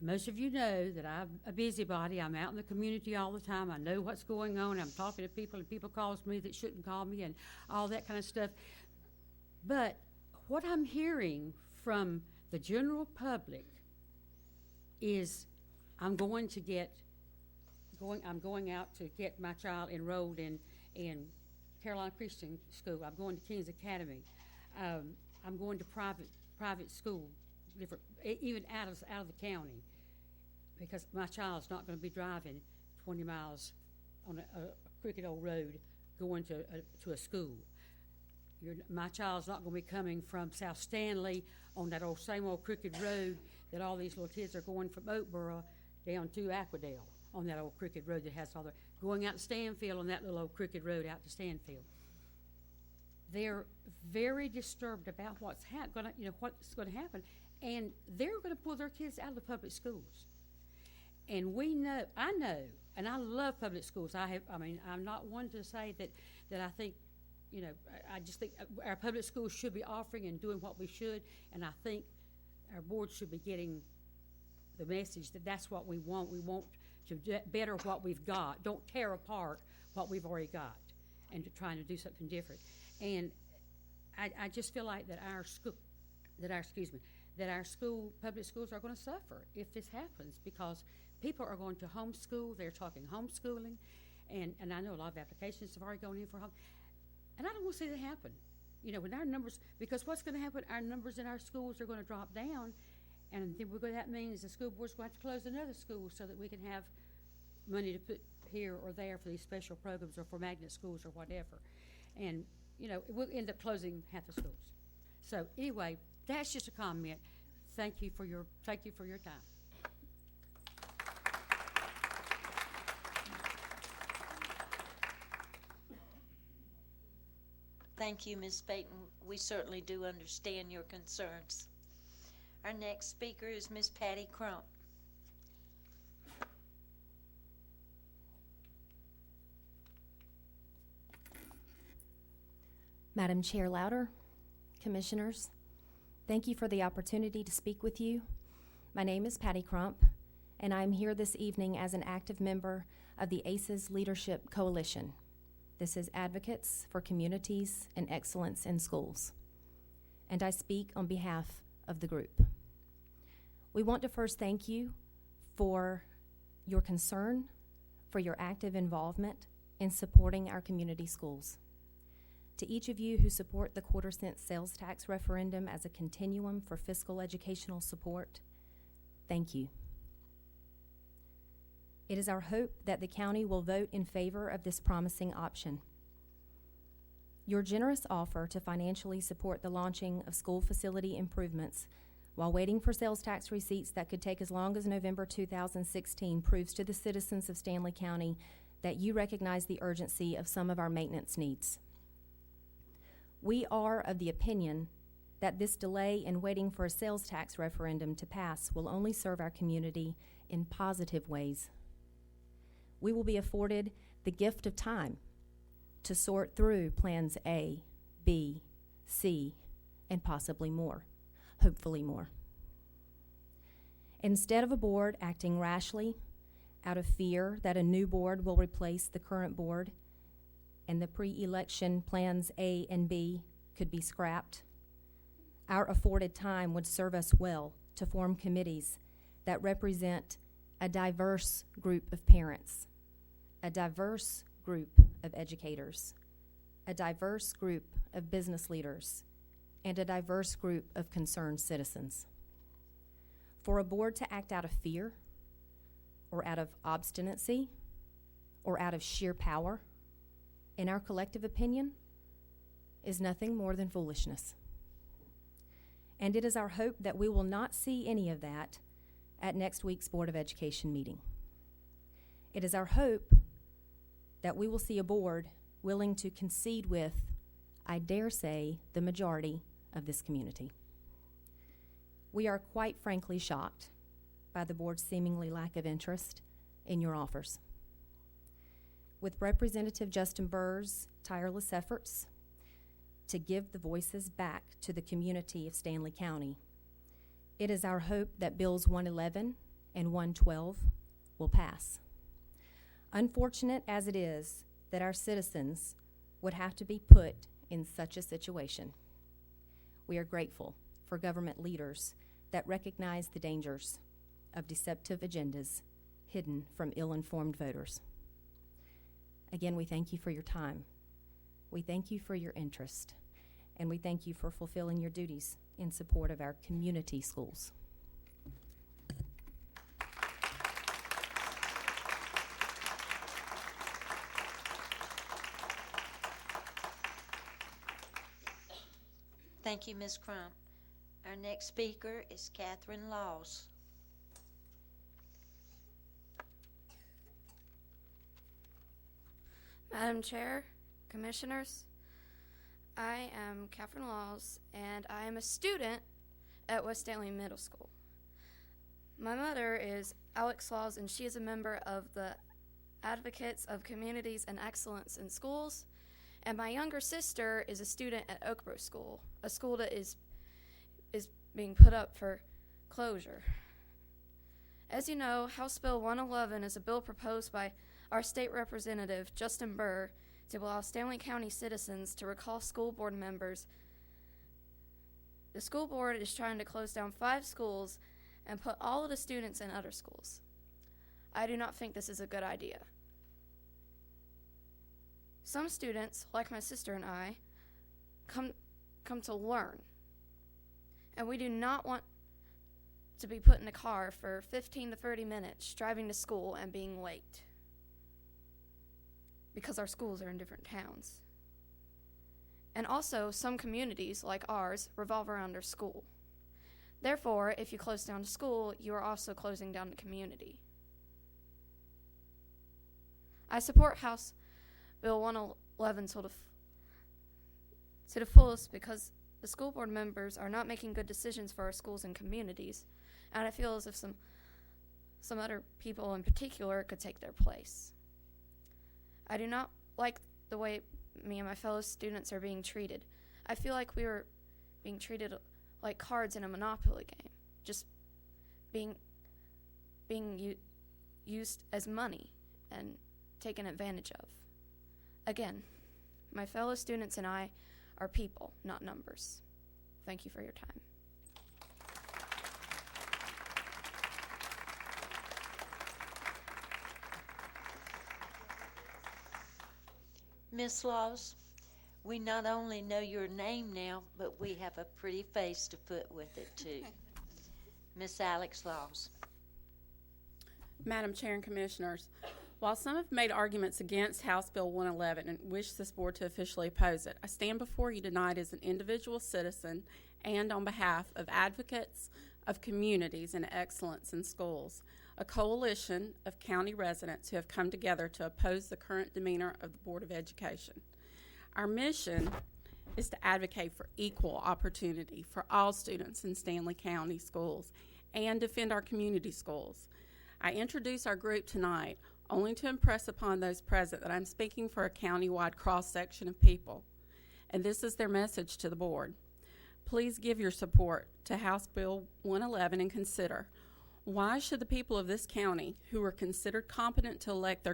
Most of you know that I'm a busybody. I'm out in the community all the time. I know what's going on. I'm talking to people, and people call me that shouldn't call me and all that kind of stuff. But what I'm hearing from the general public is I'm going out to get my child enrolled in Carolina Christian School. I'm going to King's Academy. I'm going to private school, even out of the county, because my child's not going to be driving 20 miles on a crooked old road going to a school. My child's not going to be coming from South Stanley on that same old crooked road that all these little kids are going from Oakboro down to Aquadale on that old crooked road that has all the, going out to Stanfield on that little old crooked road out to Stanfield. They're very disturbed about what's going to happen, and they're going to pull their kids out of the public schools. And I know, and I love public schools. I'm not one to say that I think, I just think our public schools should be offering and doing what we should, and I think our board should be getting the message that that's what we want. We want to better what we've got. Don't tear apart what we've already got and to trying to do something different. And I just feel like that our public schools are going to suffer if this happens, because people are going to homeschool. They're talking homeschooling, and I know a lot of applications have already gone in for home. And I don't want to see that happen. When our numbers, because what's going to happen, our numbers in our schools are going to drop down, and then that means the school board's going to have to close another school so that we can have money to put here or there for these special programs or for magnet schools or whatever. And, we'll end up closing half the schools. So anyway, that's just a comment. Thank you for your time. Thank you, Ms. Payton. We certainly do understand your concerns. Our next speaker is Ms. Patty Crump. Madam Chair Louder, Commissioners, thank you for the opportunity to speak with you. My name is Patty Crump, and I'm here this evening as an active member of the ACES Leadership Coalition. This is Advocates for Communities and Excellence in Schools, and I speak on behalf of the group. We want to first thank you for your concern, for your active involvement in supporting our community schools. To each of you who support the quarter-cent sales tax referendum as a continuum for fiscal educational support, thank you. It is our hope that the county will vote in favor of this promising option. Your generous offer to financially support the launching of school facility improvements while waiting for sales tax receipts that could take as long as November 2016 proves to the citizens of Stanley County that you recognize the urgency of some of our maintenance needs. We are of the opinion that this delay in waiting for a sales tax referendum to pass will only serve our community in positive ways. We will be afforded the gift of time to sort through plans A, B, C, and possibly more, hopefully more. Instead of a board acting rashly out of fear that a new board will replace the current board and the pre-election plans A and B could be scrapped, our afforded time would serve us well to form committees that represent a diverse group of parents, a diverse group of educators, a diverse group of business leaders, and a diverse group of concerned citizens. For a board to act out of fear, or out of obstinacy, or out of sheer power, in our collective opinion, is nothing more than foolishness. And it is our hope that we will not see any of that at next week's Board of Education meeting. It is our hope that we will see a board willing to concede with, I dare say, the majority of this community. We are quite frankly shocked by the board's seemingly lack of interest in your offers. With Representative Justin Burr's tireless efforts to give the voices back to the community of Stanley County, it is our hope that Bills 111 and 112 will pass. Unfortunate as it is that our citizens would have to be put in such a situation, We are grateful for government leaders that recognize the dangers of deceptive agendas hidden from ill-informed voters. Again, we thank you for your time. We thank you for your interest, and we thank you for fulfilling your duties in support of our community schools. Thank you, Ms. Crump. Our next speaker is Catherine Laws. Madam Chair, Commissioners, I am Catherine Laws, and I am a student at West Stanley Middle School. My mother is Alex Laws, and she is a member of the Advocates of Communities and Excellence in Schools, and my younger sister is a student at Oakborough School, a school that is being put up for closure. As you know, House Bill 111 is a bill proposed by our state representative, Justin Burr, to allow Stanley County citizens to recall school board members. The school board is trying to close down 5 schools and put all of the students in other schools. I do not think this is a good idea. Some students, like my sister and I, come to learn. And we do not want to be put in a car for 15 to 30 minutes driving to school and being late, because our schools are in different towns. And also, some communities, like ours, revolve around their school. Therefore, if you close down the school, you are also closing down the community. I support House Bill 111 to the fullest because the school board members are not making good decisions for our schools and communities, and I feel as if some other people in particular could take their place. I do not like the way me and my fellow students are being treated. I feel like we are being treated like cards in a Monopoly game, just being used as money and taken advantage of. Again, my fellow students and I are people, not numbers. Thank you for your time. Ms. Laws, we not only know your name now, but we have a pretty face to put with it, too. Miss Alex Laws. Madam Chair and Commissioners, while some have made arguments against House Bill 111 and wish this board to officially oppose it, I stand before you tonight as an individual citizen and on behalf of advocates of communities and excellence in schools, a coalition of county residents who have come together to oppose the current demeanor of the Board of Education. Our mission is to advocate for equal opportunity for all students in Stanley County schools and defend our community schools. I introduce our group tonight only to impress upon those present that I'm speaking for a county-wide cross-section of people, and this is their message to the board. Please give your support to House Bill 111 and consider, why should the people of this county, who were considered competent to elect their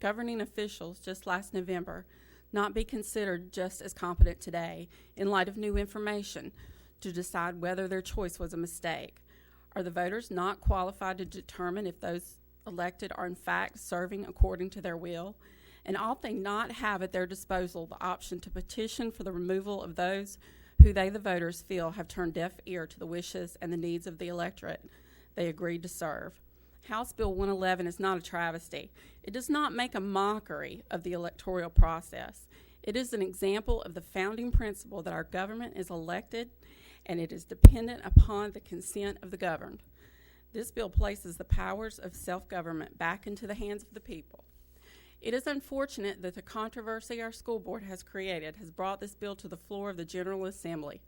governing officials just last November, not be considered just as competent today in light of new information to decide whether their choice was a mistake? Are the voters not qualified to determine if those elected are in fact serving according to their will? And ought they not have at their disposal the option to petition for the removal of those who they, the voters, feel have turned deaf ear to the wishes and the needs of the electorate they agreed to serve? House Bill 111 is not a travesty. It does not make a mockery of the electoral process. It is an example of the founding principle that our government is elected and it is dependent upon the consent of the governed. This bill places the powers of self-government back into the hands of the people. It is unfortunate that the controversy our school board has created has brought this bill to the floor of the General Assembly,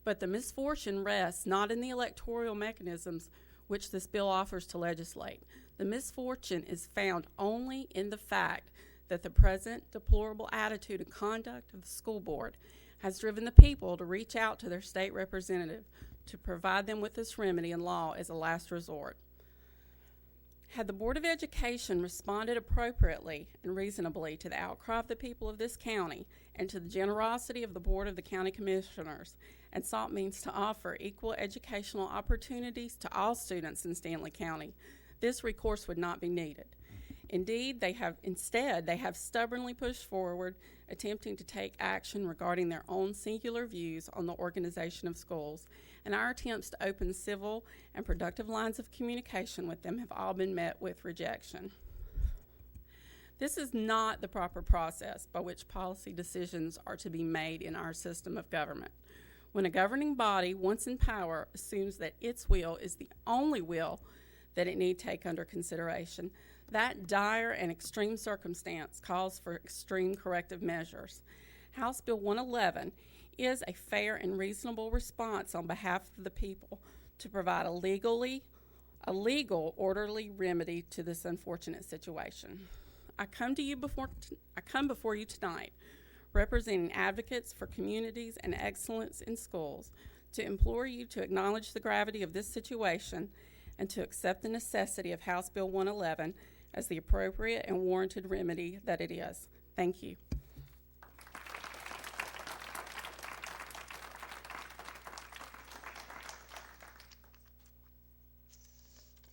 but the misfortune rests not in the electoral mechanisms which this bill offers to legislate. The misfortune is found only in the fact that the present deplorable attitude and conduct of the school board has driven the people to reach out to their state representative to provide them with this remedy in law as a last resort. Had the Board of Education responded appropriately and reasonably to the outcry of the people of this county and to the generosity of the Board of the County Commissioners, and sought means to offer equal educational opportunities to all students in Stanley County, this recourse would not be needed. Indeed, they have stubbornly pushed forward, attempting to take action regarding their own singular views on the organization of schools, and our attempts to open civil and productive lines of communication with them have all been met with rejection. This is not the proper process by which policy decisions are to be made in our system of government. When a governing body, once in power, assumes that its will is the only will that it need take under consideration, that dire and extreme circumstance calls for extreme corrective measures. House Bill 111 is a fair and reasonable response on behalf of the people to provide a legal, orderly remedy to this unfortunate situation. I come before you tonight, representing advocates for communities and excellence in schools, to implore you to acknowledge the gravity of this situation and to accept the necessity of House Bill 111 as the appropriate and warranted remedy that it is. Thank you.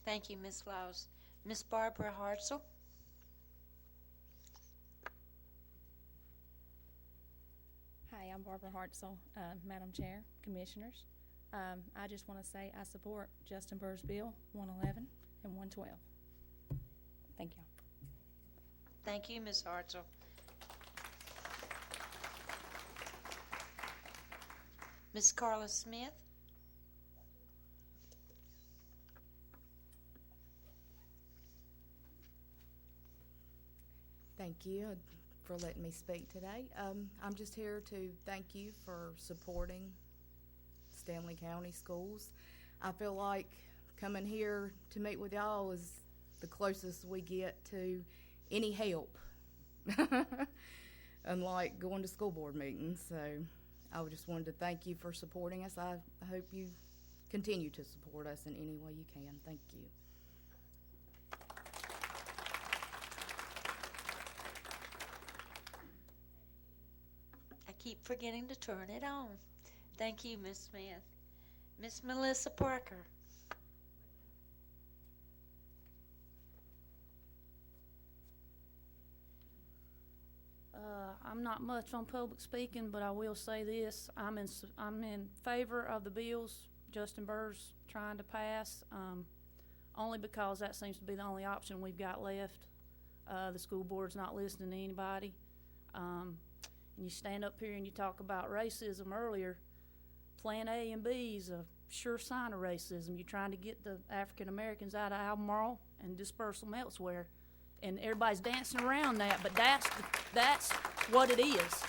Thank you, Ms. Laws. Ms. Barbara Hartzell. Hi, I'm Barbara Hartzell, Madam Chair, Commissioners. I just want to say I support Justin Burr's Bill 111 and 112. Thank you. Thank you, Ms. Hartzell. Ms. Carla Smith. Thank you for letting me speak today. I'm just here to thank you for supporting Stanley County Schools. I feel like coming here to meet with y'all is the closest we get to any help, unlike going to school board meetings. So I just wanted to thank you for supporting us. I hope you continue to support us in any way you can. Thank you. I keep forgetting to turn it on. Thank you, Ms. Smith. Ms. Melissa Parker. I'm not much on public speaking, but I will say this. I'm in favor of the bills Justin Burr's trying to pass, only because that seems to be the only option we've got left. The school board's not listening to anybody. And you stand up here and you talk about racism earlier. Plan A and B is a sure sign of racism. You're trying to get the African Americans out of Albemarle and disperse them elsewhere. And everybody's dancing around that, but that's what it is.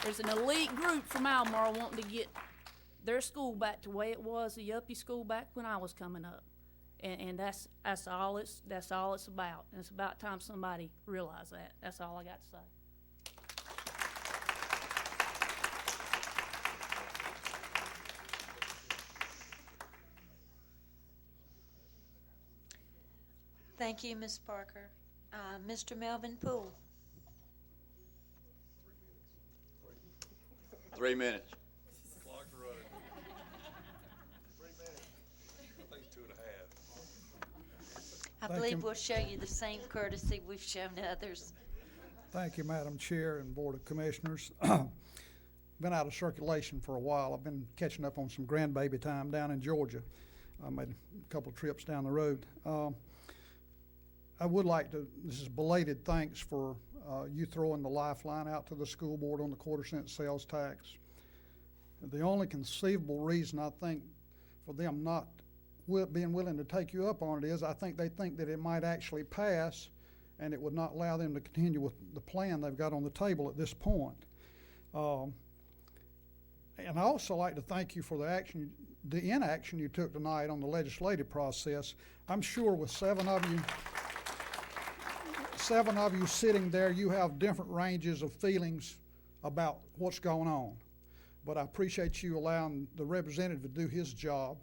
There's an elite group from Albemarle wanting to get their school back to the way it was, the Yuppie school back when I was coming up. And that's all it's about. And it's about time somebody realized that. That's all I got to say. Thank you, Ms. Parker. Mr. Melvin Poole. 3 minutes. Clock's running. 3 minutes. I think 2.5. I believe we'll show you the same courtesy we've shown others. Thank you, Madam Chair and Board of Commissioners. Been out of circulation for a while. I've been catching up on some grandbaby time down in Georgia. I made a couple of trips down the road. I would like to, this is belated thanks for you throwing the lifeline out to the school board on the quarter-cent sales tax. The only conceivable reason I think for them not being willing to take you up on it is I think they think that it might actually pass and it would not allow them to continue with the plan they've got on the table at this point. And I also like to thank you for the inaction you took tonight on the legislative process. I'm sure with seven of you sitting there, you have different ranges of feelings about what's going on. But I appreciate you allowing the representative to do his job.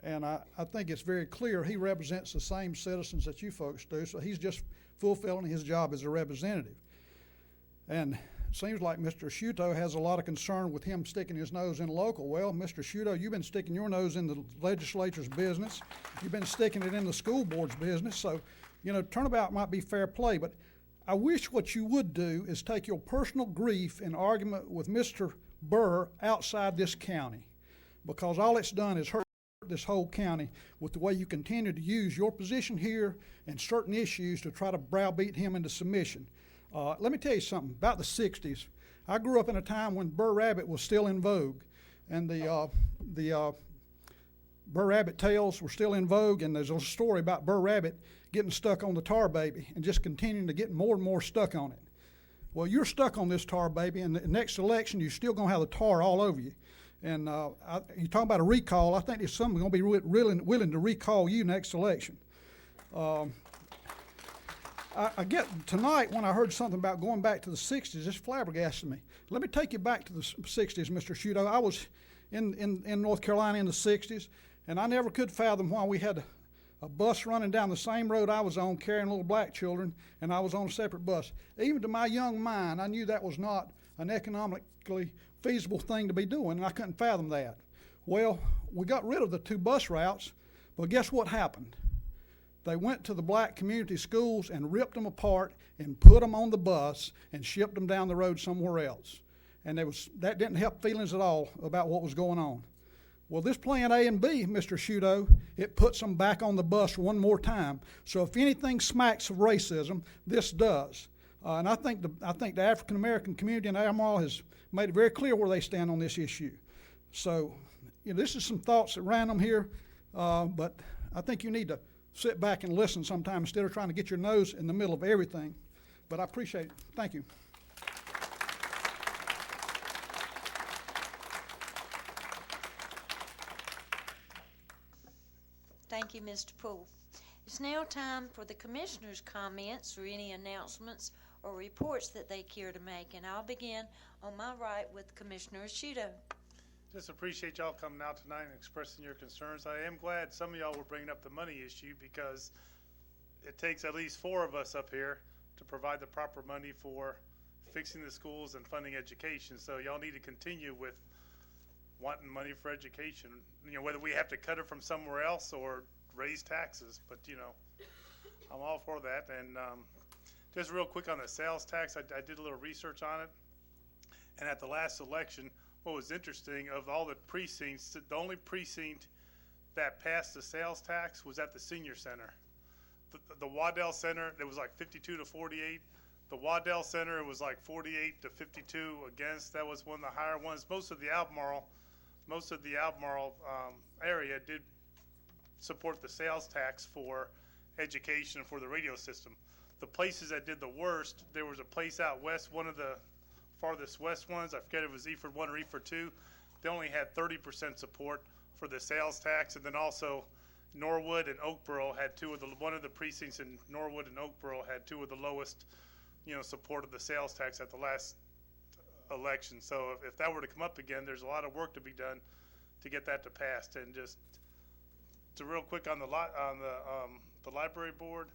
And I think it's very clear he represents the same citizens that you folks do, so he's just fulfilling his job as a representative. And seems like Mr. Shuto has a lot of concern with him sticking his nose in local. Well, Mr. Shuto, you've been sticking your nose in the legislature's business. You've been sticking it in the school board's business. So, you know, turnabout might be fair play, but I wish what you would do is take your personal grief and argument with Mr. Burr outside this county, because all it's done is hurt this whole county with the way you continue to use your position here and certain issues to try to browbeat him into submission. Let me tell you something about the 60s. I grew up in a time when Burr Rabbit was still in vogue, and the Burr Rabbit tales were still in vogue, and there's a story about Burr Rabbit getting stuck on the tar baby and just continuing to get more and more stuck on it. Well, you're stuck on this tar baby, and the next election you're still going to have the tar all over you. And you talk about a recall. I think there's someone going to be really willing to recall you next election. I get tonight when I heard something about going back to the 60s, this flabbergasted me. Let me take you back to the 60s, Mr. Shuto. I was in North Carolina in the 60s, and I never could fathom why we had a bus running down the same road I was on carrying little black children, and I was on a separate bus. Even to my young mind, I knew that was not an economically feasible thing to be doing, and I couldn't fathom that. Well, we got rid of the two bus routes, but guess what happened? They went to the black community schools and ripped them apart and put them on the bus and shipped them down the road somewhere else. And that didn't help feelings at all about what was going on. Well, this Plan A and B, Mr. Shuto, it puts them back on the bus one more time. So if anything smacks of racism, this does. And I think the African American community in Albemarle has made it very clear where they stand on this issue. So, you know, this is some thoughts at random here, but I think you need to sit back and listen sometime instead of trying to get your nose in the middle of everything. But I appreciate it. Thank you. Thank you, Mr. Poole. It's now time for the commissioners' comments or any announcements or reports that they care to make, and I'll begin on my right with Commissioner Shuto. Just appreciate y'all coming out tonight and expressing your concerns. I am glad some of y'all were bringing up the money issue, because it takes at least 4 of us up here to provide the proper money for fixing the schools and funding education. So y'all need to continue with wanting money for education, you know, whether we have to cut it from somewhere else or raise taxes. But, you know, I'm all for that. And just real quick on the sales tax, I did a little research on it. And at the last election, what was interesting, of all the precincts, the only precinct that passed the sales tax was at the senior center. The Waddell Center, it was like 52 to 48. The Waddell Center, it was like 48 to 52 against. That was one of the higher ones. Most of the Albemarle area did support the sales tax for education for the radio system. The places that did the worst, there was a place out west, one of the farthest west ones, I forget if it was Eford 1 or Eford 2, they only had 30% support for the sales tax. And then also Norwood and Oakboro had one of the precincts in Norwood and Oakboro had 2 of the lowest, you know, support of the sales tax at the last election. So if that were to come up again, there's a lot of work to be done to get that to pass. And just to real quick on the library board,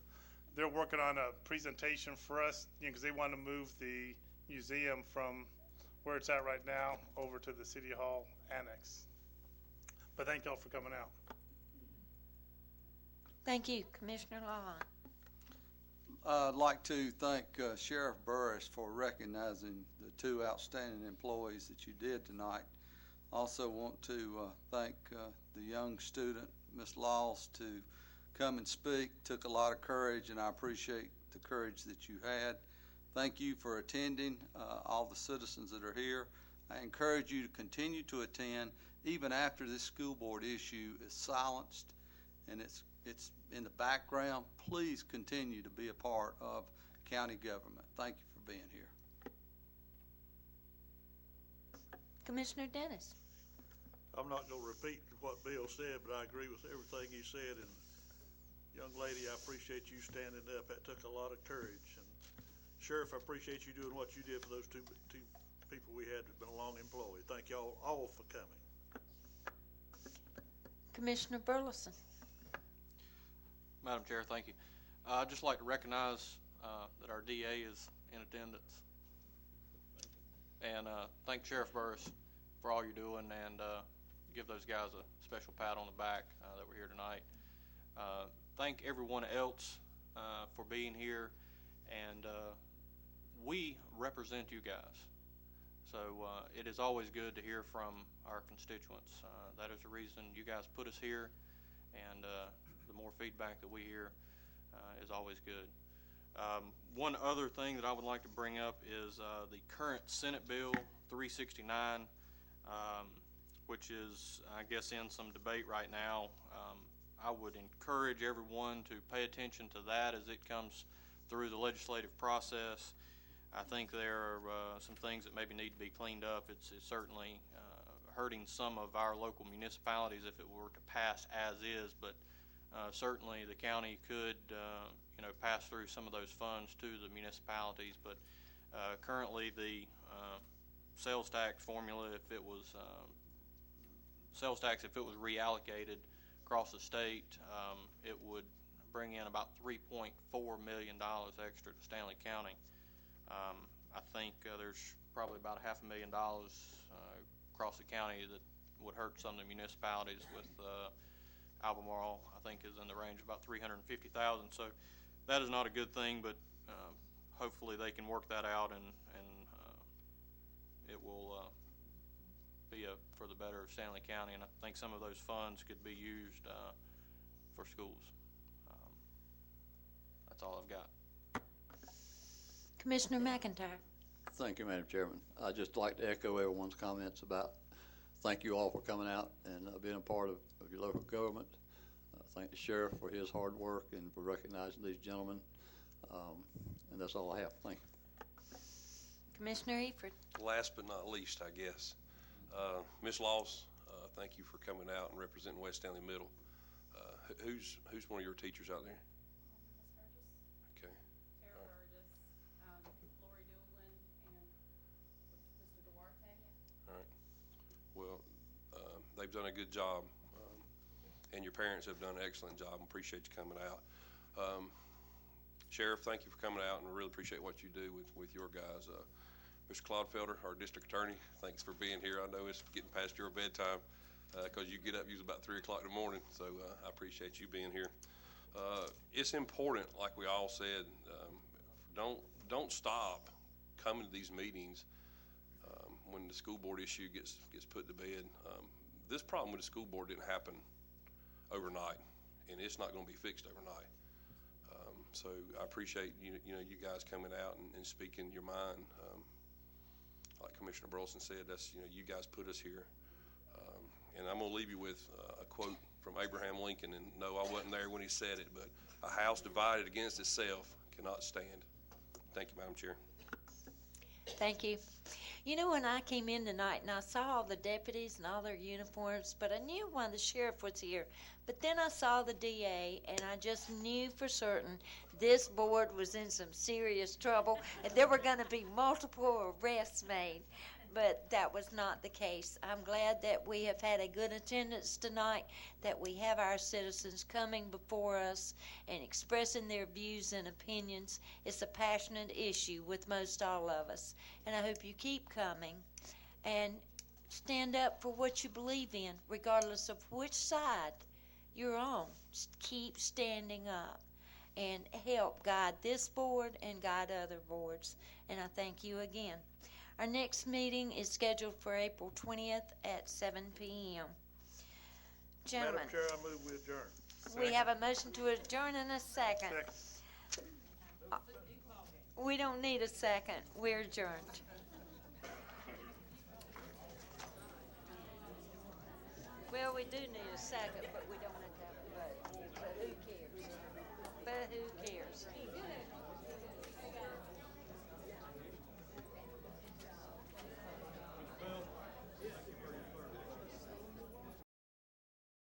they're working on a presentation for us, you know, because they want to move the museum from where it's at right now over to the City Hall Annex. But thank y'all for coming out. Thank you, Commissioner Lawhon. I'd like to thank Sheriff Burris for recognizing the 2 outstanding employees that you did tonight. Also want to thank the young student, Ms. Laws, to come and speak. Took a lot of courage, and I appreciate the courage that you had. Thank you for attending, all the citizens that are here. I encourage you to continue to attend even after this school board issue is silenced and it's in the background. Please continue to be a part of county government. Thank you for being here. Commissioner Dennis. I'm not going to repeat what Bill said, but I agree with everything he said. And young lady, I appreciate you standing up. That took a lot of courage. And Sheriff, I appreciate you doing what you did for those two people we had that have been a long employee. Thank y'all all for coming. Commissioner Burleson. Madam Chair, thank you. I'd just like to recognize that our DA is in attendance. and thank Sheriff Burris for all you're doing, and give those guys a special pat on the back that we're here tonight. Thank everyone else for being here, and we represent you guys. So it is always good to hear from our constituents. That is the reason you guys put us here, and the more feedback that we hear is always good. One other thing that I would like to bring up is the current Senate Bill 369, which is, I guess, in some debate right now. I would encourage everyone to pay attention to that as it comes through the legislative process. I think there are some things that maybe need to be cleaned up. It's certainly hurting some of our local municipalities if it were to pass as is, but certainly the county could pass through some of those funds to the municipalities. But currently the sales tax formula, if it was reallocated across the state, it would bring in about $3.4 million extra to Stanley County. I think there's probably about $500,000 across the county that would hurt some of the municipalities. With Albemarle, I think, is in the range of about $350,000. So that is not a good thing, but hopefully they can work that out, and it will be for the better of Stanley County. And I think some of those funds could be used for schools. That's all I've got. Commissioner McIntyre. Thank you, Madam Chairman. I'd just like to echo everyone's comments about thank you all for coming out and being a part of your local government. Thank the sheriff for his hard work and for recognizing these gentlemen. And that's all I have. Thank you. Commissioner Eford. Last but not least, I guess, Ms. Laws, thank you for coming out and representing West Stanley Middle. Who's one of your teachers out there? Okay. Tara Burgess, Lori Doolin, and Mr. Duarte. All right. Well, they've done a good job, and your parents have done an excellent job. Appreciate you coming out. Sheriff, thank you for coming out, and really appreciate what you do with your guys. Mr. Clodfelder, our district attorney, thanks for being here. I know it's getting past your bedtime because you get up usually about 3 o'clock in the morning, so I appreciate you being here. It's important, like we all said, don't stop coming to these meetings when the school board issue gets put to bed. This problem with the school board didn't happen overnight, and it's not going to be fixed overnight. So I appreciate you guys coming out and speaking your mind. Like Commissioner Burleson said, that's you guys put us here. And I'm going to leave you with a quote from Abraham Lincoln. And no, I wasn't there when he said it, but a house divided against itself cannot stand. Thank you, Madam Chair. Thank you. You know, when I came in tonight and I saw all the deputies and all their uniforms, but I knew why the sheriff was here. But then I saw the DA, and I just knew for certain this board was in some serious trouble, and there were going to be multiple arrests made. But that was not the case. I'm glad that we have had a good attendance tonight, that we have our citizens coming before us and expressing their views and opinions. It's a passionate issue with most all of us, and I hope you keep coming and stand up for what you believe in, regardless of which side you're on. Just keep standing up and help guide this board and guide other boards, and I thank you again. Our next meeting is scheduled for April 20th at 7 p.m. Gentlemen. Madam Chair, I move we adjourn. We have a motion to adjourn in a second. We don't need a second. We're adjourned. Well, we do need a second, but we don't have to have a vote. But who cares?